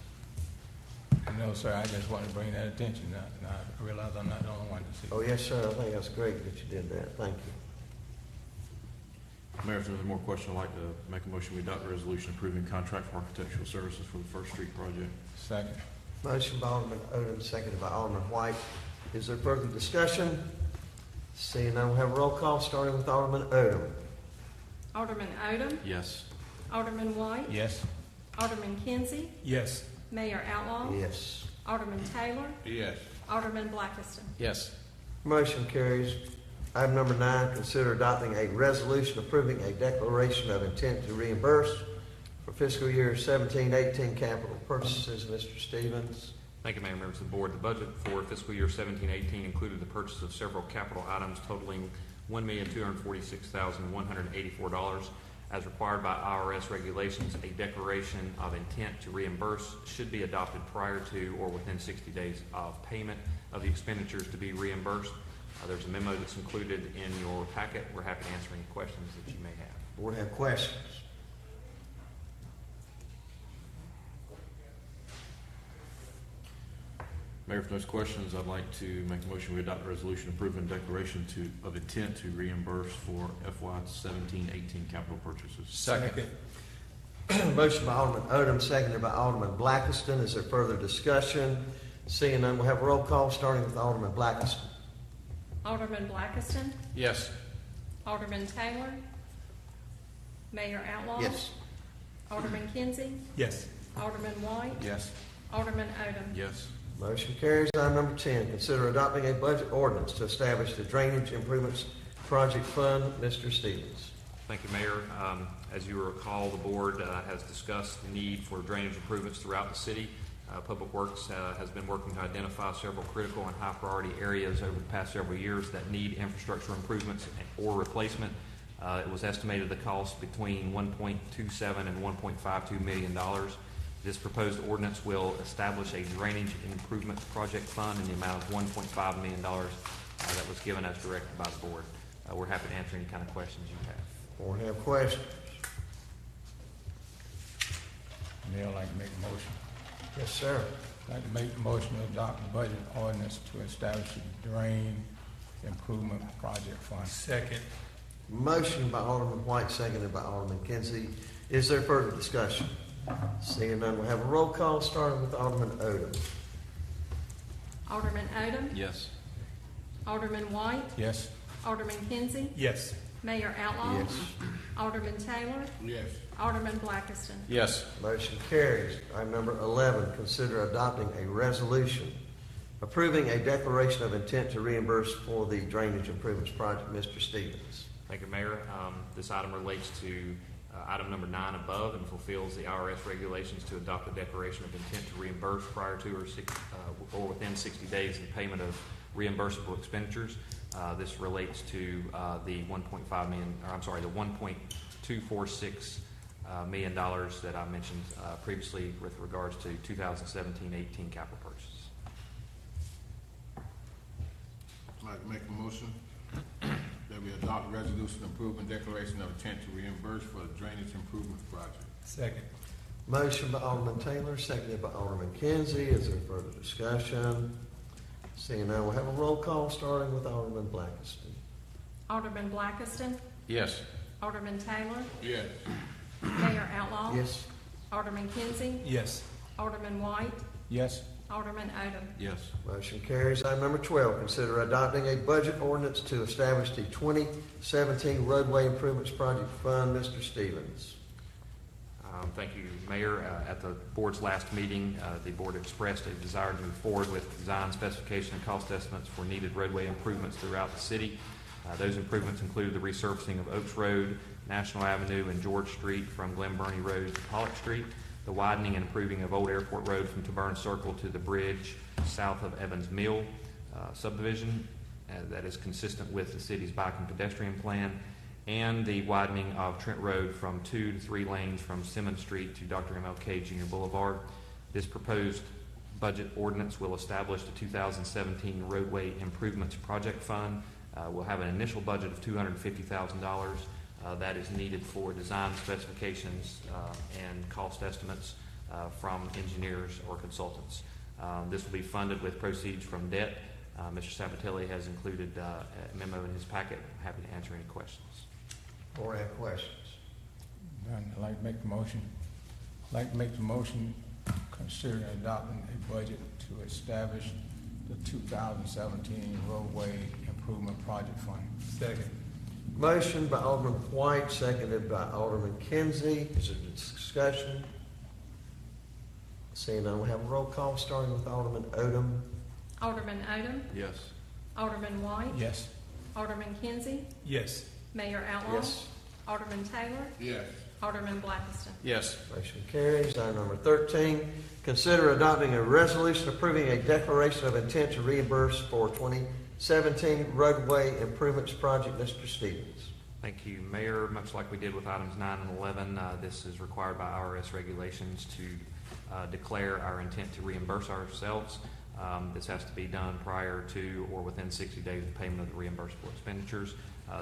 Speaker 10: No, sir, I just wanted to bring that attention. Now I realize I'm not the only one to see.
Speaker 1: Oh, yes, sir. I think that's great that you did that. Thank you.
Speaker 16: Mayor, if there's no more questions, I'd like to make a motion we adopt a resolution approving contract for architectural services for the First Street project.
Speaker 10: Second.
Speaker 1: Motion by Alderman Odom, seconded by Alderman White. Is there further discussion? Seeing none, we'll have a roll call, starting with Alderman Odom.
Speaker 5: Alderman Odom.
Speaker 16: Yes.
Speaker 5: Alderman White.
Speaker 10: Yes.
Speaker 5: Alderman Kinsey.
Speaker 7: Yes.
Speaker 5: Mayor Outlaw.
Speaker 1: Yes.
Speaker 5: Alderman Taylor.
Speaker 2: Yes.
Speaker 5: Alderman Blackiston.
Speaker 15: Yes.
Speaker 1: Motion carries. Item number 9, consider adopting a resolution approving a declaration of intent to reimburse for fiscal year 17-18 capital purchases. Mr. Stevens.
Speaker 9: Thank you, Mayor, members of the board. The budget for fiscal year 17-18 included the purchase of several capital items totaling $1,246,184. As required by IRS regulations, a declaration of intent to reimburse should be adopted prior to or within 60 days of payment of the expenditures to be reimbursed. There's a memo that's included in your packet. We're happy to answer any questions that you may have.
Speaker 1: Board have questions?
Speaker 16: Mayor, if there's questions, I'd like to make a motion we adopt a resolution approving declaration of intent to reimburse for FY 17-18 capital purchases.
Speaker 15: Second.
Speaker 1: Motion by Alderman Odom, seconded by Alderman Blackiston. Is there further discussion? Seeing none, we'll have a roll call, starting with Alderman Blackiston.
Speaker 5: Alderman Blackiston.
Speaker 15: Yes.
Speaker 5: Alderman Taylor. Mayor Outlaw.
Speaker 1: Yes.
Speaker 5: Alderman Kinsey.
Speaker 7: Yes.
Speaker 5: Alderman White.
Speaker 15: Yes.
Speaker 5: Alderman Odom.
Speaker 16: Yes.
Speaker 1: Motion carries. Item number 10, consider adopting a budget ordinance to establish the Drainage Improvements Project Fund. Mr. Stevens.
Speaker 9: Thank you, Mayor. As you recall, the board has discussed the need for drainage improvements throughout the city. Public Works has been working to identify several critical and high priority areas over the past several years that need infrastructure improvements or replacement. It was estimated the cost between $1.27 and $1.52 million. This proposed ordinance will establish a drainage improvement project fund in the amount of $1.5 million that was given as directed by the board. We're happy to answer any kind of questions you have.
Speaker 1: Board have questions?
Speaker 10: Mayor, I'd like to make a motion.
Speaker 1: Yes, sir.
Speaker 10: I'd like to make the motion to adopt the budget ordinance to establish a drain improvement project fund.
Speaker 7: Second.
Speaker 1: Motion by Alderman White, seconded by Alderman Kinsey. Is there further discussion? Seeing none, we'll have a roll call, starting with Alderman Odom.
Speaker 5: Alderman Odom.
Speaker 16: Yes.
Speaker 5: Alderman White.
Speaker 10: Yes.
Speaker 5: Alderman Kinsey.
Speaker 7: Yes.
Speaker 5: Mayor Outlaw.
Speaker 1: Yes.
Speaker 5: Alderman Taylor,
Speaker 2: Yes.
Speaker 5: Alderman Blackiston.
Speaker 15: Yes.
Speaker 1: Motion carries. Item number 11, consider adopting a resolution approving a declaration of intent to reimburse for the drainage improvements project. Mr. Stevens.
Speaker 9: Thank you, Mayor. This item relates to item number 9 above and fulfills the IRS regulations to adopt a declaration of intent to reimburse prior to or within 60 days of the payment of reimbursable expenditures. This relates to the $1.5 million, or I'm sorry, the $1.246 million that I mentioned previously with regards to 2017-18 capital purchases.
Speaker 2: I'd like to make a motion that we adopt a resolution approving declaration of intent to reimburse for the drainage improvement project.
Speaker 3: Second.
Speaker 1: Motion by Alderman Taylor, seconded by Alderman Kinsey. Is there further discussion? Seeing none, we'll have a roll call starting with Alderman Blackiston.
Speaker 5: Alderman Blackiston,
Speaker 15: Yes.
Speaker 5: Alderman Taylor,
Speaker 2: Yes.
Speaker 5: Mayor Outlaw.
Speaker 1: Yes.
Speaker 5: Alderman Kinsey,
Speaker 3: Yes.
Speaker 5: Alderman White,
Speaker 3: Yes.
Speaker 5: Alderman Odom.
Speaker 16: Yes.
Speaker 1: Motion carries. Item number 12, consider adopting a budget ordinance to establish the 2017 roadway improvements project fund. Mr. Stevens.
Speaker 9: Thank you, Mayor. At the board's last meeting, the board expressed a desire to move forward with design specification and cost estimates for needed roadway improvements throughout the city. Those improvements include the resurfacing of Oaks Road, National Avenue, and George Street from Glen Burnie Road to Pollock Street, the widening and improving of Old Airport Road from Tabern Circle to the bridge south of Evans Mill subdivision that is consistent with the city's bike and pedestrian plan, and the widening of Trent Road from 2 to 3 lanes from Simmons Street to Dr. MLK Jr. Boulevard. This proposed budget ordinance will establish the 2017 Roadway Improvements Project Fund. We'll have an initial budget of $250,000 that is needed for design specifications and cost estimates from engineers or consultants. This will be funded with proceeds from debt. Mr. Sabatelli has included a memo in his packet. I'm happy to answer any questions.
Speaker 1: Or have questions?
Speaker 10: None. I'd like to make the motion. I'd like to make the motion considering adopting a budget to establish the 2017 roadway improvement project fund.
Speaker 3: Second.
Speaker 1: Motion by Alderman White, seconded by Alderman Kinsey. Is there discussion? Seeing none, we'll have a roll call starting with Alderman Odom.
Speaker 5: Alderman Odom,
Speaker 16: Yes.
Speaker 5: Alderman White,
Speaker 3: Yes.
Speaker 5: Alderman Kinsey,
Speaker 3: Yes.
Speaker 5: Mayor Outlaw.
Speaker 1: Yes.
Speaker 5: Alderman Taylor,
Speaker 2: Yes.
Speaker 5: Alderman Blackiston.
Speaker 15: Yes.
Speaker 1: Motion carries. Item number 13, consider adopting a resolution approving a declaration of intent to reimburse for 2017 roadway improvements project. Mr. Stevens.
Speaker 9: Thank you, Mayor. Much like we did with items 9 and 11, this is required by IRS regulations to declare our intent to reimburse ourselves. This has to be done prior to or within 60 days of payment of the reimbursable expenditures.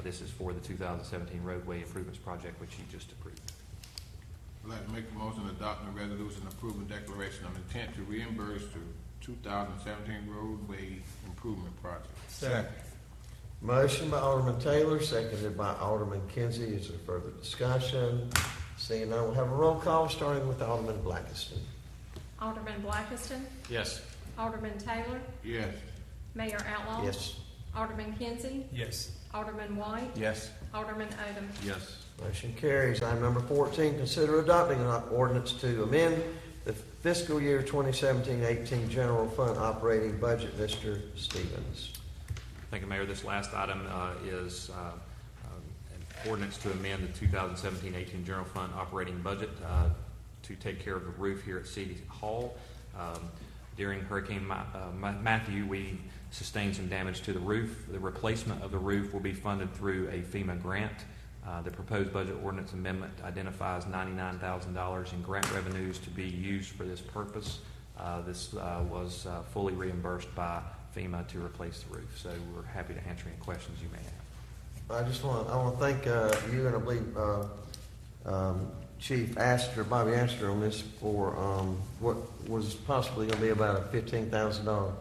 Speaker 9: This is for the 2017 roadway improvements project, which you just approved.
Speaker 2: I'd like to make a motion adopting a resolution approving declaration of intent to reimburse the 2017 roadway improvement project.
Speaker 3: Second.
Speaker 1: Motion by Alderman Taylor, seconded by Alderman Kinsey. Is there further discussion? Seeing none, we'll have a roll call starting with Alderman Blackiston.
Speaker 5: Alderman Blackiston,
Speaker 15: Yes.
Speaker 5: Alderman Taylor,
Speaker 2: Yes.
Speaker 5: Mayor Outlaw.
Speaker 1: Yes.
Speaker 5: Alderman Kinsey,
Speaker 3: Yes.
Speaker 5: Alderman White,
Speaker 3: Yes.
Speaker 5: Alderman Odom.
Speaker 16: Yes.
Speaker 1: Motion carries. Item number 14, consider adopting an ordinance to amend the fiscal year 2017-18 general fund operating budget. Mr. Stevens.
Speaker 9: Thank you, Mayor. This last item is an ordinance to amend the 2017-18 general fund operating budget to take care of the roof here at City Hall. During Hurricane Matthew, we sustained some damage to the roof. The replacement of the roof will be funded through a FEMA grant. The proposed budget ordinance amendment identifies $99,000 in grant revenues to be used for this purpose. This was fully reimbursed by FEMA to replace the roof. So we're happy to answer any questions you may have.
Speaker 1: I want to thank you, and I believe Chief Astor, Bobby Astor, on this for what was possibly going to be about a $15,000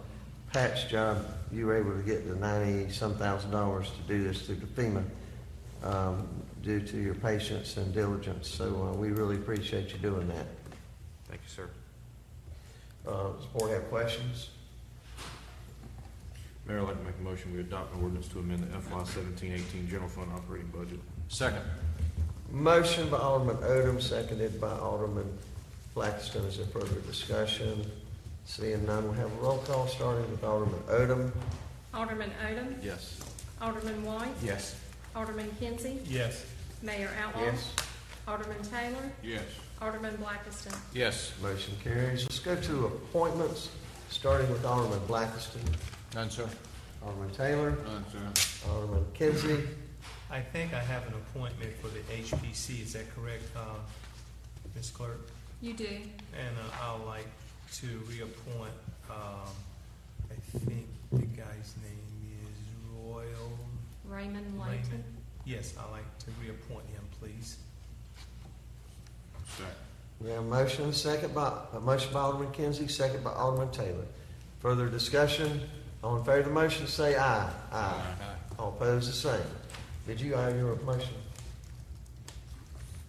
Speaker 1: patch job. You were able to get the $90-some thousand to do this through the FEMA due to your patience and diligence. So we really appreciate you doing that.
Speaker 9: Thank you, sir.
Speaker 1: Does the board have questions?
Speaker 16: Mayor, I'd like to make a motion we adopt an ordinance to amend the FY 17-18 general fund operating budget.
Speaker 15: Second.
Speaker 1: Motion by Alderman Odom, seconded by Alderman Blackiston. Is there further discussion? Seeing none, we'll have a roll call starting with Alderman Odom.
Speaker 5: Alderman Odom.
Speaker 16: Yes.
Speaker 5: Alderman White.
Speaker 15: Yes.
Speaker 5: Alderman Kinsey.
Speaker 7: Yes.
Speaker 5: Mayor Outlaw.
Speaker 1: Yes.
Speaker 5: Alderman Taylor.
Speaker 2: Yes.
Speaker 5: Alderman Blackiston.
Speaker 15: Yes.
Speaker 1: Motion carries. Let's go to appointments, starting with Alderman Blackiston.
Speaker 15: None, sir.
Speaker 1: Alderman Taylor.
Speaker 2: None, sir.
Speaker 1: Alderman Kinsey.
Speaker 7: I think I have an appointment for the HPC. Is that correct, Ms. Clerk?
Speaker 5: You do.
Speaker 7: And I would like to reappoint, I think the guy's name is
Speaker 5: Raymond Layton.
Speaker 7: Raymond. Yes, I'd like to reappoint him, please.
Speaker 2: Second.
Speaker 1: We have a motion, a motion by Alderman Kinsey, second by Alderman Taylor. Further discussion? All in favor of the motion, say aye. Aye. All opposed, the same. Did you have your motion?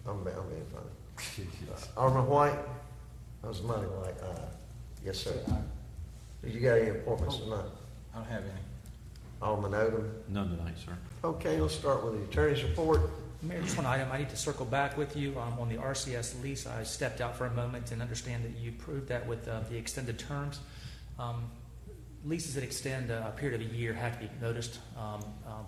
Speaker 1: I'm being funny. Alderman White? That was money like aye. Yes, sir. Did you got any appointments tonight?
Speaker 15: I don't have any.
Speaker 1: Alderman Odom?
Speaker 16: None tonight, sir.
Speaker 1: Okay, let's start with the attorney's report.
Speaker 17: Mayor, just one item. I need to circle back with you on the RCS lease. I stepped out for a moment and understand that you approved that with the extended terms. Leases that extend a period of a year have to be noticed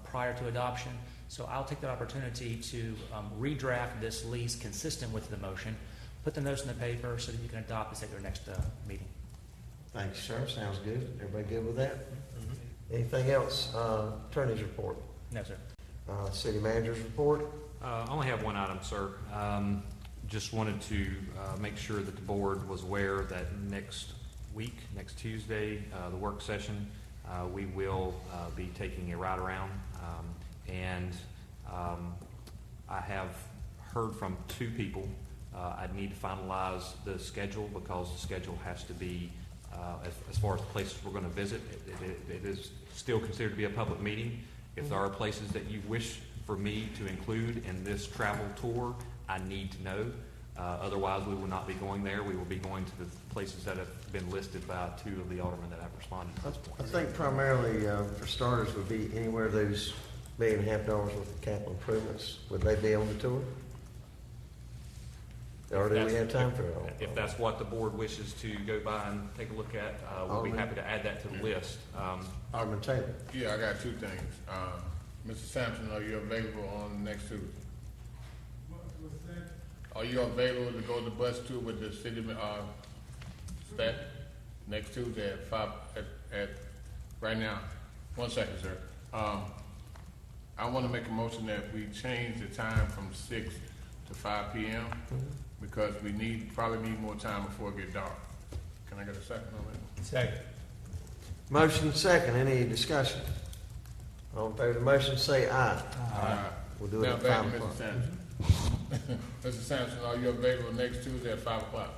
Speaker 17: prior to adoption. So I'll take that opportunity to redraft this lease consistent with the motion, put the notes in the paper so that you can adopt this at your next meeting.
Speaker 1: Thank you, sir. Sounds good. Everybody good with that? Anything else? Attorney's report.
Speaker 17: No, sir.
Speaker 1: City manager's report.
Speaker 9: I only have one item, sir. Just wanted to make sure that the board was aware that next week, next Tuesday, the work session, we will be taking a ride around. And I have heard from 2 people. I need to finalize the schedule because the schedule has to be, as far as the places we're going to visit, it is still considered to be a public meeting. If there are places that you wish for me to include in this travel tour, I need to know. Otherwise, we will not be going there. We will be going to the places that have been listed by 2 of the aldermen that have responded to this point.
Speaker 1: I think primarily, for starters, would be anywhere those $1.5 million worth of capital improvements. Would they be on the tour? Or do we have time for it all?
Speaker 9: If that's what the board wishes to go by and take a look at, we'll be happy to add that to the list.
Speaker 1: Alderman Taylor.
Speaker 2: Yeah, I got 2 things. Mr. Sampson, are you available on next Tuesday? Are you available to go to the bus tour with the city staff next Tuesday at 5 at right now? 1 second, sir. I want to make a motion that we change the time from 6 to 5 p.m. because we probably need more time before it gets dark. Can I get a second on that?
Speaker 7: Second.
Speaker 1: Motion second. Any discussion? All in favor of the motion, say aye.
Speaker 2: Aye.
Speaker 1: We'll do it
Speaker 2: Now
Speaker 1: at
Speaker 2: back
Speaker 1: 5
Speaker 2: to
Speaker 1: o'clock.
Speaker 2: Mr. Sampson. Mr. Sampson, are you available next Tuesday at 5 o'clock?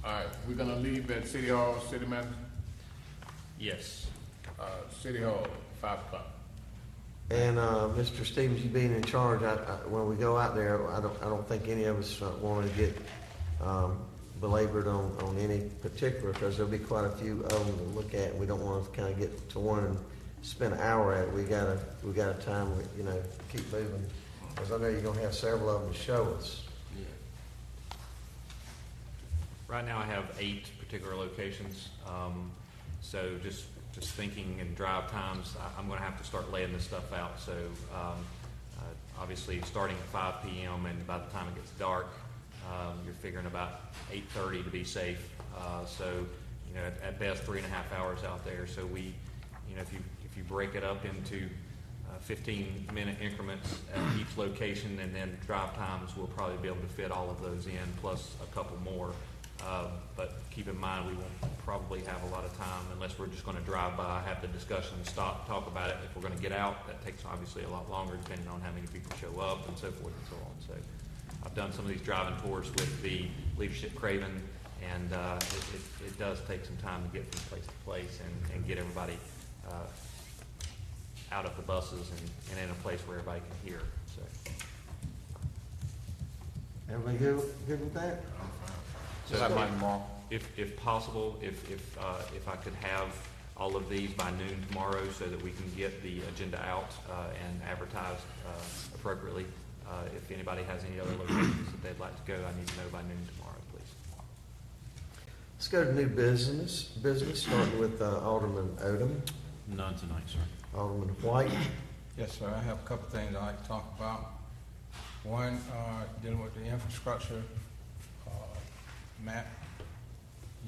Speaker 2: All right, we're gonna leave at City Hall, City Manager?
Speaker 9: Yes.
Speaker 2: City Hall, 5 o'clock.
Speaker 1: And Mr. Stevens, you being in charge, when we go out there, I don't think any of us want to get belabored on any particular, because there'll be quite a few of them to look at, and we don't want to kind of get to one and spend an hour at it. We got a time, keep moving, because I know you're gonna have several of them to show us.
Speaker 9: Right now I have 8 particular locations. So just thinking in drive times, I'm going to have to start laying this stuff out. So obviously starting at 5 p.m. and by the time it gets dark, you're figuring about 8:30 to be safe. So at best 3.5 hours out there. So we, if you break it up into 15-minute increments at each location, and then drive times, we'll probably be able to fit all of those in, plus a couple more. But keep in mind, we won't probably have a lot of time unless we're just going to drive by, have the discussion, stop, talk about it. If we're going to get out, that takes obviously a lot longer depending on how many people show up and so forth and so on. So I've done some of these driving tours with the leadership Craven, and it does take some time to get from place to place and get everybody out of the buses and in a place where everybody can hear. So.
Speaker 1: Everybody good with that?
Speaker 9: So if possible, if I could have all of these by noon tomorrow so that we can get the agenda out and advertised appropriately, If anybody has any other locations that they'd like to go, I need to know by noon tomorrow, please.
Speaker 1: Let's go to new business, starting with Alderman Odom.
Speaker 16: None tonight, sir.
Speaker 1: Alderman White.
Speaker 10: Yes, sir. I have a couple things I'd like to talk about. One, dealing with the infrastructure. Matt,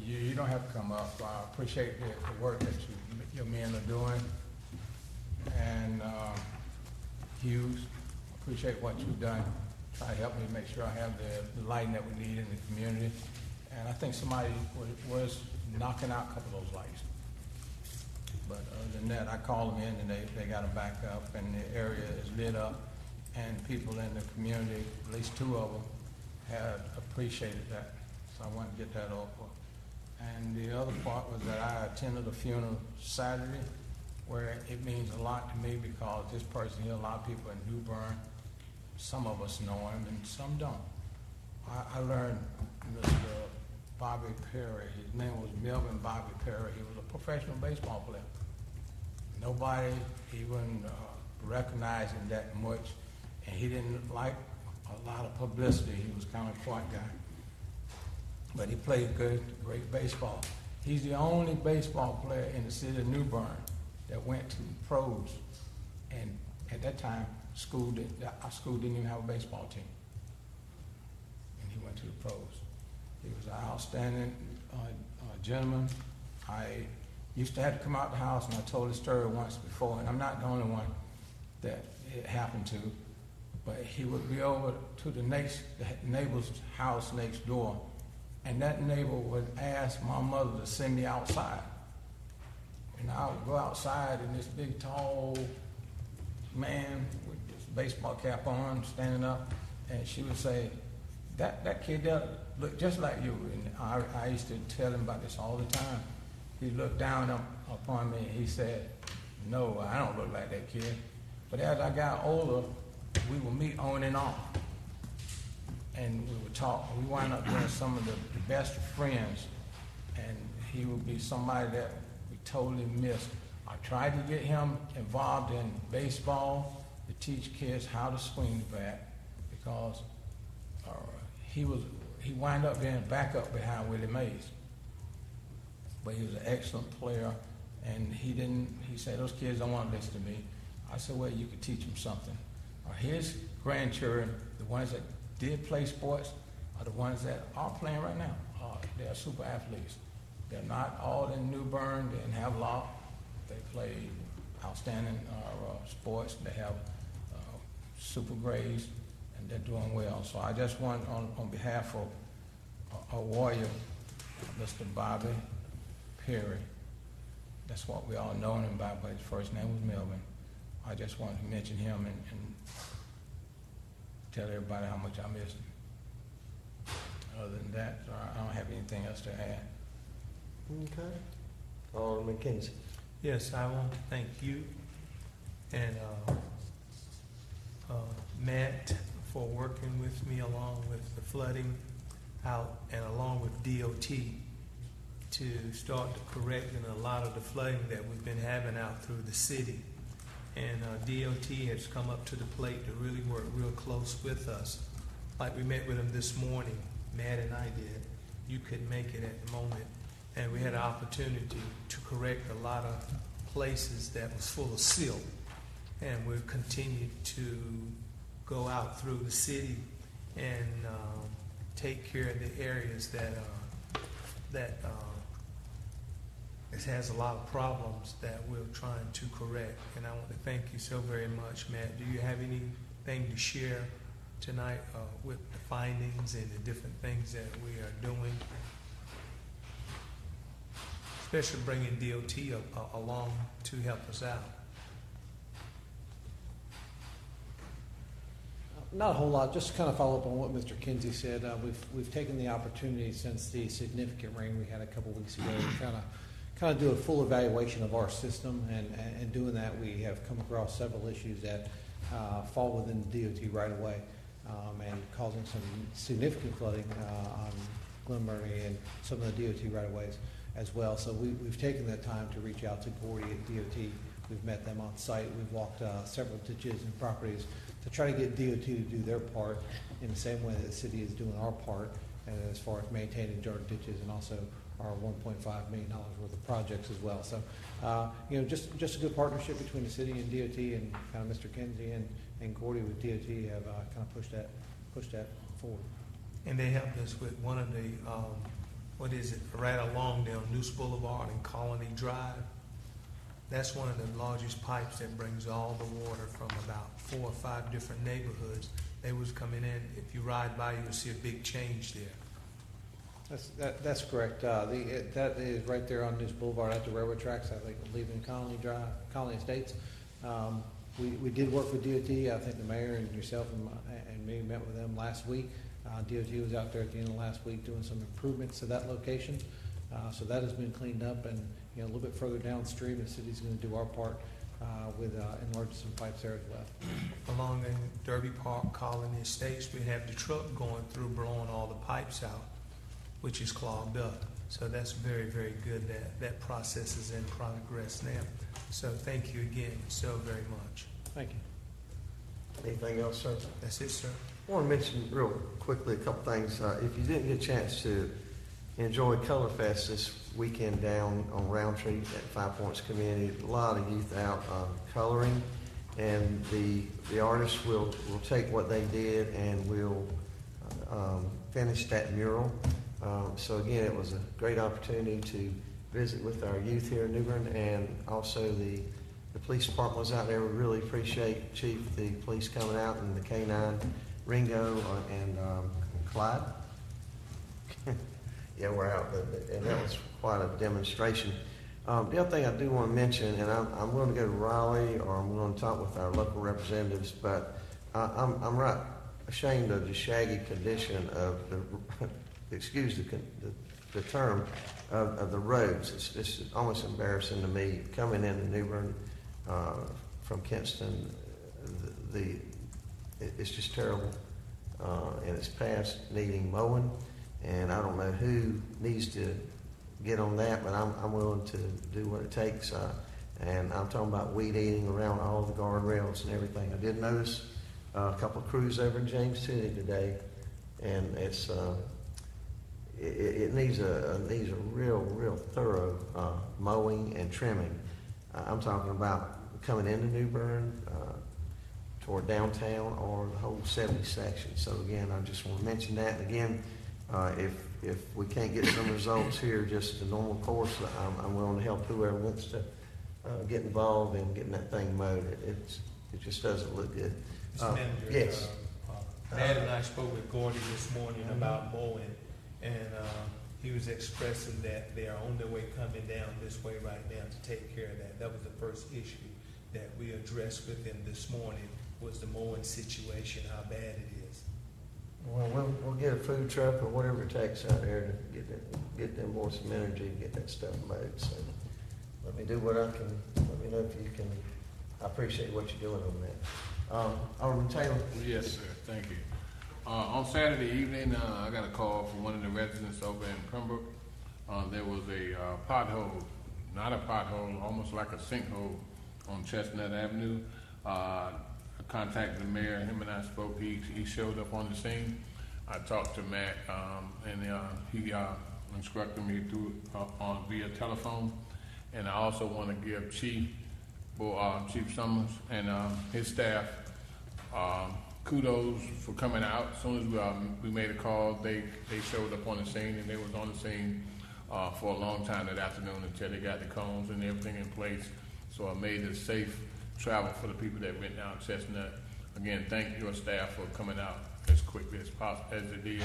Speaker 10: you don't have to come up. I appreciate the work that your men are doing. And Hughes, appreciate what you've done. Try to help me make sure I have the lighting that we need in the community. And I think somebody was knocking out a couple of those lights. But other than that, I called them in and they got them back up and the area is lit up. And people in the community, at least 2 of them, had appreciated that. So I wanted to get that over. And the other part was that I attended a funeral Saturday where it means a lot to me because this person here, a lot of people in New Bern, some of us know him and some don't. I learned Mr. Bobby Perry, his name was Melvin Bobby Perry. He was a professional baseball player. Nobody even recognized him that much, and he didn't like a lot of publicity. He was kind of a quiet guy. But he played good, great baseball. He's the only baseball player in the city of New Bern that went to pros. And at that time, our school didn't even have a baseball team. And he went to the pros. He was an outstanding gentleman. I used to have to come out the house, and I told this story once before, and I'm not the only one that it happened to, but he would be over to the neighbor's house next door, and that neighbor would ask my mother to send me outside. And I would go outside, and this big, tall man with this baseball cap on, standing up, and she would say, that kid there looked just like you. And I used to tell him about this all the time. He looked down upon me, and he said, no, I don't look like that kid. But as I got older, we would meet on and off, and we would talk. We wound up being some of the best friends, and he would be somebody that we totally missed. I tried to get him involved in baseball to teach kids how to swing the bat because he wound up being backup behind Willie Mays. But he was an excellent player, and he said, those kids don't want to listen to me. I said, well, you could teach them something. His grandchildren, the ones that did play sports, are the ones that are playing right now. They're super athletes. They're not all in New Bern. They didn't have law. They play outstanding sports. They have super grades, and they're doing well. So I just want, on behalf of a warrior, Mr. Bobby Perry, that's what we all know him by, but his first name was Melvin. I just wanted to mention him and tell everybody how much I missed him. Other than that, I don't have anything else to add.
Speaker 1: Okay. Alderman Kinsey.
Speaker 7: Yes, I want to thank you and Matt for working with me along with the flooding out and along with DOT to start to correcting a lot of the flooding that we've been having out through the city. And DOT has come up to the plate to really work real close with us. Like we met with them this morning, Matt and I did. You couldn't make it at the moment. And we had an opportunity to correct a lot of places that was full of silt. And we'll continue to go out through the city and take care of the areas that it has a lot of problems that we're trying to correct. And I want to thank you so very much, Matt. Do you have anything to share tonight with the findings and the different things that we are doing? Especially bringing DOT along to help us out.
Speaker 19: Not a whole lot. Just to kind of follow up on what Mr. Kinsey said. We've taken the opportunity since the significant rain we had a couple weeks ago to kind of do a full evaluation of our system, and doing that, we have come across several issues that fall within the DOT right away, and causing some significant flooding on Glen Burnie and some of the DOT right of ways as well. So we've taken that time to reach out to Gordy at DOT We've met them on site. We've walked several ditches and properties to try to get DOT to do their part in the same way that the city is doing our part, and as far as maintaining our ditches and also our $1.5 million worth of projects as well. So, just a good partnership between the city and DOT, and kind of Mr. Kinsey and Gordy with DOT have kind of pushed that forward.
Speaker 7: And they helped us with one of the, right along there on Noose Boulevard and Colony Drive. That's one of the largest pipes that brings all the water from about 4 or 5 different neighborhoods. They was coming in. If you ride by, you'll see a big change there.
Speaker 19: That's correct. That is right there on Noose Boulevard at the railroad tracks, I think, leaving Colony Drive, Colony Estates. We did work with DOT. I think the mayor and yourself and me met with them last week. DOT was out there at the end of last week doing some improvements to that location. So that has been cleaned up, and a little bit further downstream, the city's going to do our part with enlarging some pipes there as well.
Speaker 7: Along in Derby Park, Colony Estates, we have the truck going through, blowing all the pipes out, which is clogged up. So that's very, very good that process is in progress now. So thank you again so very much.
Speaker 19: Thank you.
Speaker 1: Anything else, sir?
Speaker 7: That's it, sir.
Speaker 1: I want to mention real quickly a couple things. If you didn't get a chance to enjoy Color Fest this weekend down on Roundtree at Five Points Community, a lot of youth out coloring, and the artists will take what they did and will finish that mural. So again, it was a great opportunity to visit with our youth here in New Bern, and also the police department was out there. We really appreciate Chief, the police coming out, and the K-9, Ringo, and Clyde. Yeah, we're out, and that was quite a demonstration. The other thing I do want to mention, and I'm going to go to Raleigh, or I'm going to talk with our local representatives, but I'm right ashamed of the shaggy condition of the, excuse the term, of the roads. It's almost embarrassing to me coming into New Bern from Kinston. It's just terrible, and it's past needing mowing. And I don't know who needs to get on that, but I'm willing to do what it takes. And I'm talking about weed eating around all the guardrails and everything. I did notice a couple of crews over in James City today, and it's it needs a real thorough mowing and trimming. I'm talking about coming into New Bern, toward downtown, or the whole 70 section. So again, I just want to mention that. And again, if we can't get some results here, just the normal course, I'm willing to help whoever wants to get involved in getting that thing mowed. It just doesn't look good.
Speaker 7: Mr. Manager,
Speaker 1: yes.
Speaker 7: Matt and I spoke with Gordy this morning about mowing, and he was expressing that they are on their way coming down this way right now to take care of that. That was the first issue that we addressed with him this morning, was the mowing situation, how bad it is.
Speaker 1: Well, we'll get a food truck or whatever it takes out there to get them boys some energy and get that stuff mowed. So let me do what I can. Let me know if you can. I appreciate what you're doing on that. Alderman Taylor.
Speaker 2: Yes, sir. Thank you. On Saturday evening, I got a call from one of the residents over in Pembroke. There was a pothole, not a pothole, almost like a sinkhole on Chestnut Avenue. I contacted the mayor. Him and I spoke. He showed up on the scene. I talked to Matt, and he instructed me through on via telephone. And I also want to give Chief Summers and his staff kudos for coming out. As soon as we made a call, they showed up on the scene, and they was on the scene for a long time that afternoon until they got the cones and everything in place. So I made it safe travel for the people that went down Chestnut. Again, thank your staff for coming out as quickly as possible as they did,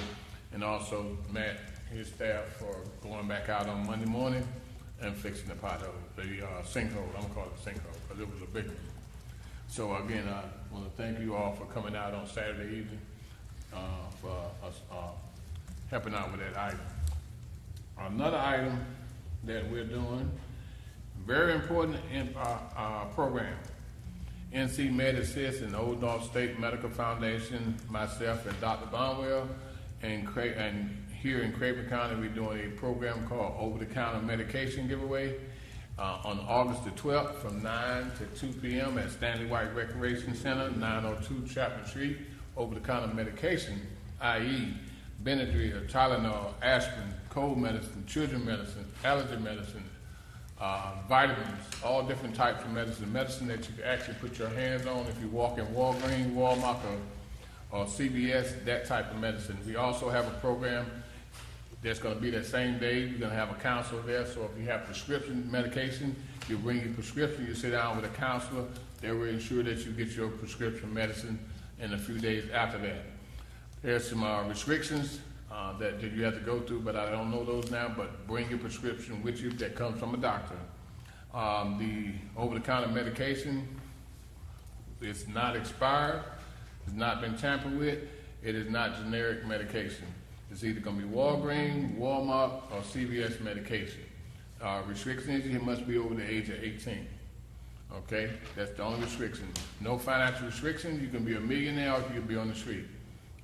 Speaker 2: and also Matt, his staff, for going back out on Monday morning and fixing the pothole, the sinkhole. I'm gonna call it a sinkhole because it was a big one. So again, I want to thank you all for coming out on Saturday evening for us helping out with that item. Another item that we're doing, very important in our program. NC Med Assist and Old North State Medical Foundation, myself and Dr. Bonwell, and here in Craven County, we're doing a program called Over-the-Counter Medication Giveaway. on August the 12th from 9 to 2 p.m. at Stanley White Recreation Center, 902 Chapman Street. Over-the-counter medication, i.e. Benadryl, Tylenol, aspirin, cold medicine, children medicine, allergy medicine, vitamins, all different types of medicine that you can actually put your hands on if you walk in Walgreens, Walmart, or CVS, that type of medicine. We also have a program that's going to be that same day. We're going to have a counselor there, so if you have prescription medication, you bring your prescription, you sit down with a counselor, they will ensure that you get your prescription medicine in a few days after that. There's some restrictions that you have to go through, but I don't know those now, but bring your prescription with you that comes from a doctor. The over-the-counter medication, it's not expired, it's not been tampered with, it is not generic medication. It's either going to be Walgreens, Walmart, or CVS medication. Restrictions, you must be over the age of 18. Okay, that's the only restriction. No financial restrictions. You can be a millionaire or you can be on the street.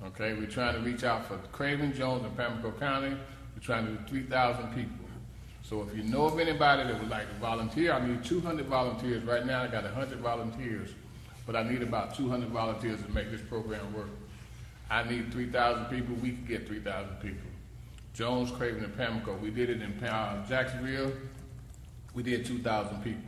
Speaker 2: Okay, we're trying to reach out for Craven, Jones, and Pamlico County. We're trying to do 3,000 people. So if you know of anybody that would like to volunteer, I need 200 volunteers. Right now I got 100 volunteers, but I need about 200 volunteers to make this program work. I need 3,000 people. We can get 3,000 people. Jones, Craven, and Pamlico. We did it in Jacksonville. We did 2,000 people.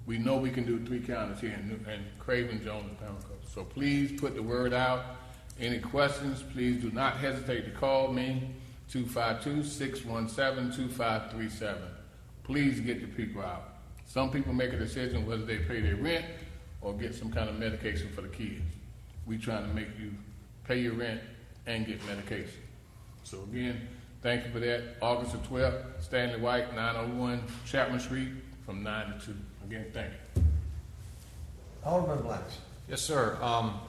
Speaker 2: We know we can do 3 counties here in Craven, Jones, and Pamlico. So please put the word out. Any questions, please do not hesitate to call me, 252-617-2537. Please get the people out. Some people make a decision whether they pay their rent or get some kind of medication for the kids. We're trying to make you pay your rent and get medication. So again, thank you for that. August the 12th, Stanley White, 901 Chapman Street, from 9 to 2. Again, thank you.
Speaker 1: Alderman Blacks.
Speaker 15: Yes, sir.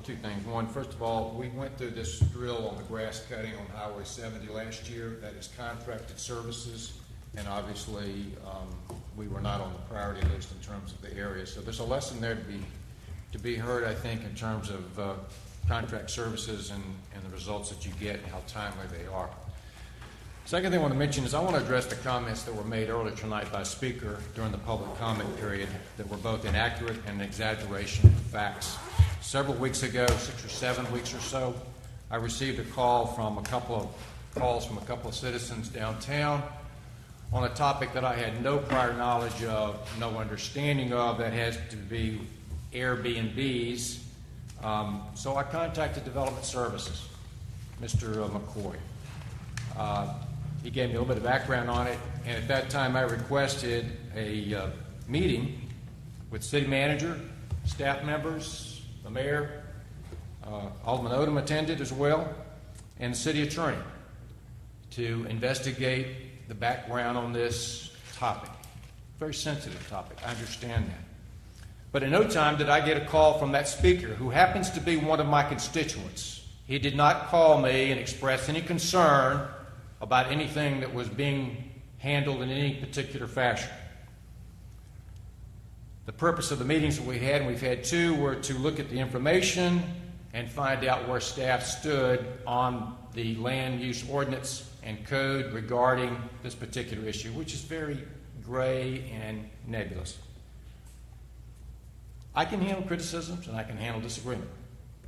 Speaker 15: 2 things. One, first of all, we went through this drill on the grass cutting on Highway 70 last year. That is contracted services, and obviously we were not on the priority list in terms of the area. So there's a lesson there to be heard, I think, in terms of contract services and the results that you get and how timely they are. Second thing I want to mention is I want to address the comments that were made earlier tonight by a speaker during the public comment period that were both inaccurate and an exaggeration of facts. Several weeks ago, 6 or 7 weeks or so, I received a call from a couple of citizens downtown on a topic that I had no prior knowledge of, no understanding of, that has to be Airbnbs. So I contacted Development Services, Mr. McCoy. He gave me a little bit of background on it, and at that time I requested a meeting with city manager, staff members, the mayor, Alderman Odom attended as well, and the city attorney to investigate the background on this topic. Very sensitive topic, I understand that. But in no time did I get a call from that speaker, who happens to be one of my constituents. He did not call me and express any concern about anything that was being handled in any particular fashion. The purpose of the meetings that we had, and we've had 2, were to look at the information and find out where staff stood on the land use ordinance and code regarding this particular issue, which is very gray and nebulous. I can handle criticisms and I can handle disagreement,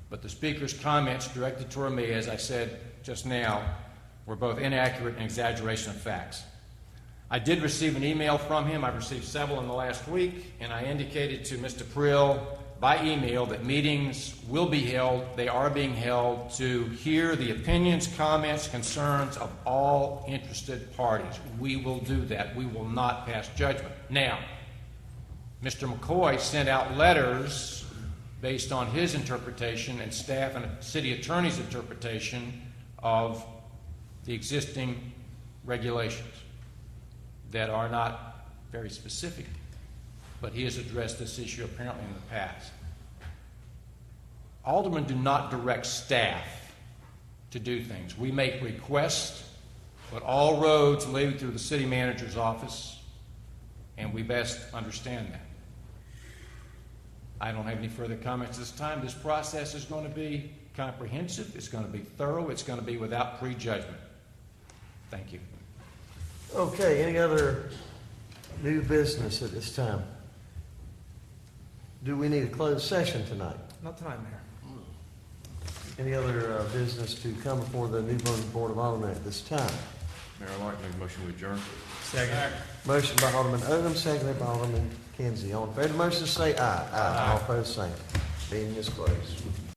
Speaker 15: but the speaker's comments directed toward me, as I said just now, were both inaccurate and exaggeration of facts. I did receive an email from him. I've received several in the last week, and I indicated to Mr. Prill by email that meetings will be held, they are being held, to hear the opinions, comments, concerns of all interested parties. We will do that. We will not pass judgment. Now, Mr. McCoy sent out letters based on his interpretation and staff and city attorney's interpretation of the existing regulations that are not very specific, but he has addressed this issue apparently in the past. Aldermen do not direct staff to do things. We make requests, but all roads lead through the city manager's office, and we best understand that. I don't have any further comments this time. This process is going to be comprehensive, it's going to be thorough, it's going to be without prejudgment. Thank you.
Speaker 1: Okay, any other new business at this time? Do we need a closed session tonight?
Speaker 17: Not tonight, Mayor.
Speaker 1: Any other business to come before the New Bern Board of Aldermen at this time?
Speaker 16: Mayor, I'd like to make a motion to adjourn.
Speaker 17: Second.
Speaker 1: Motion by Alderman Odom, seconded by Alderman Kinsey. All in favor of the motion, say aye. Aye. All opposed, same. Meeting is closed.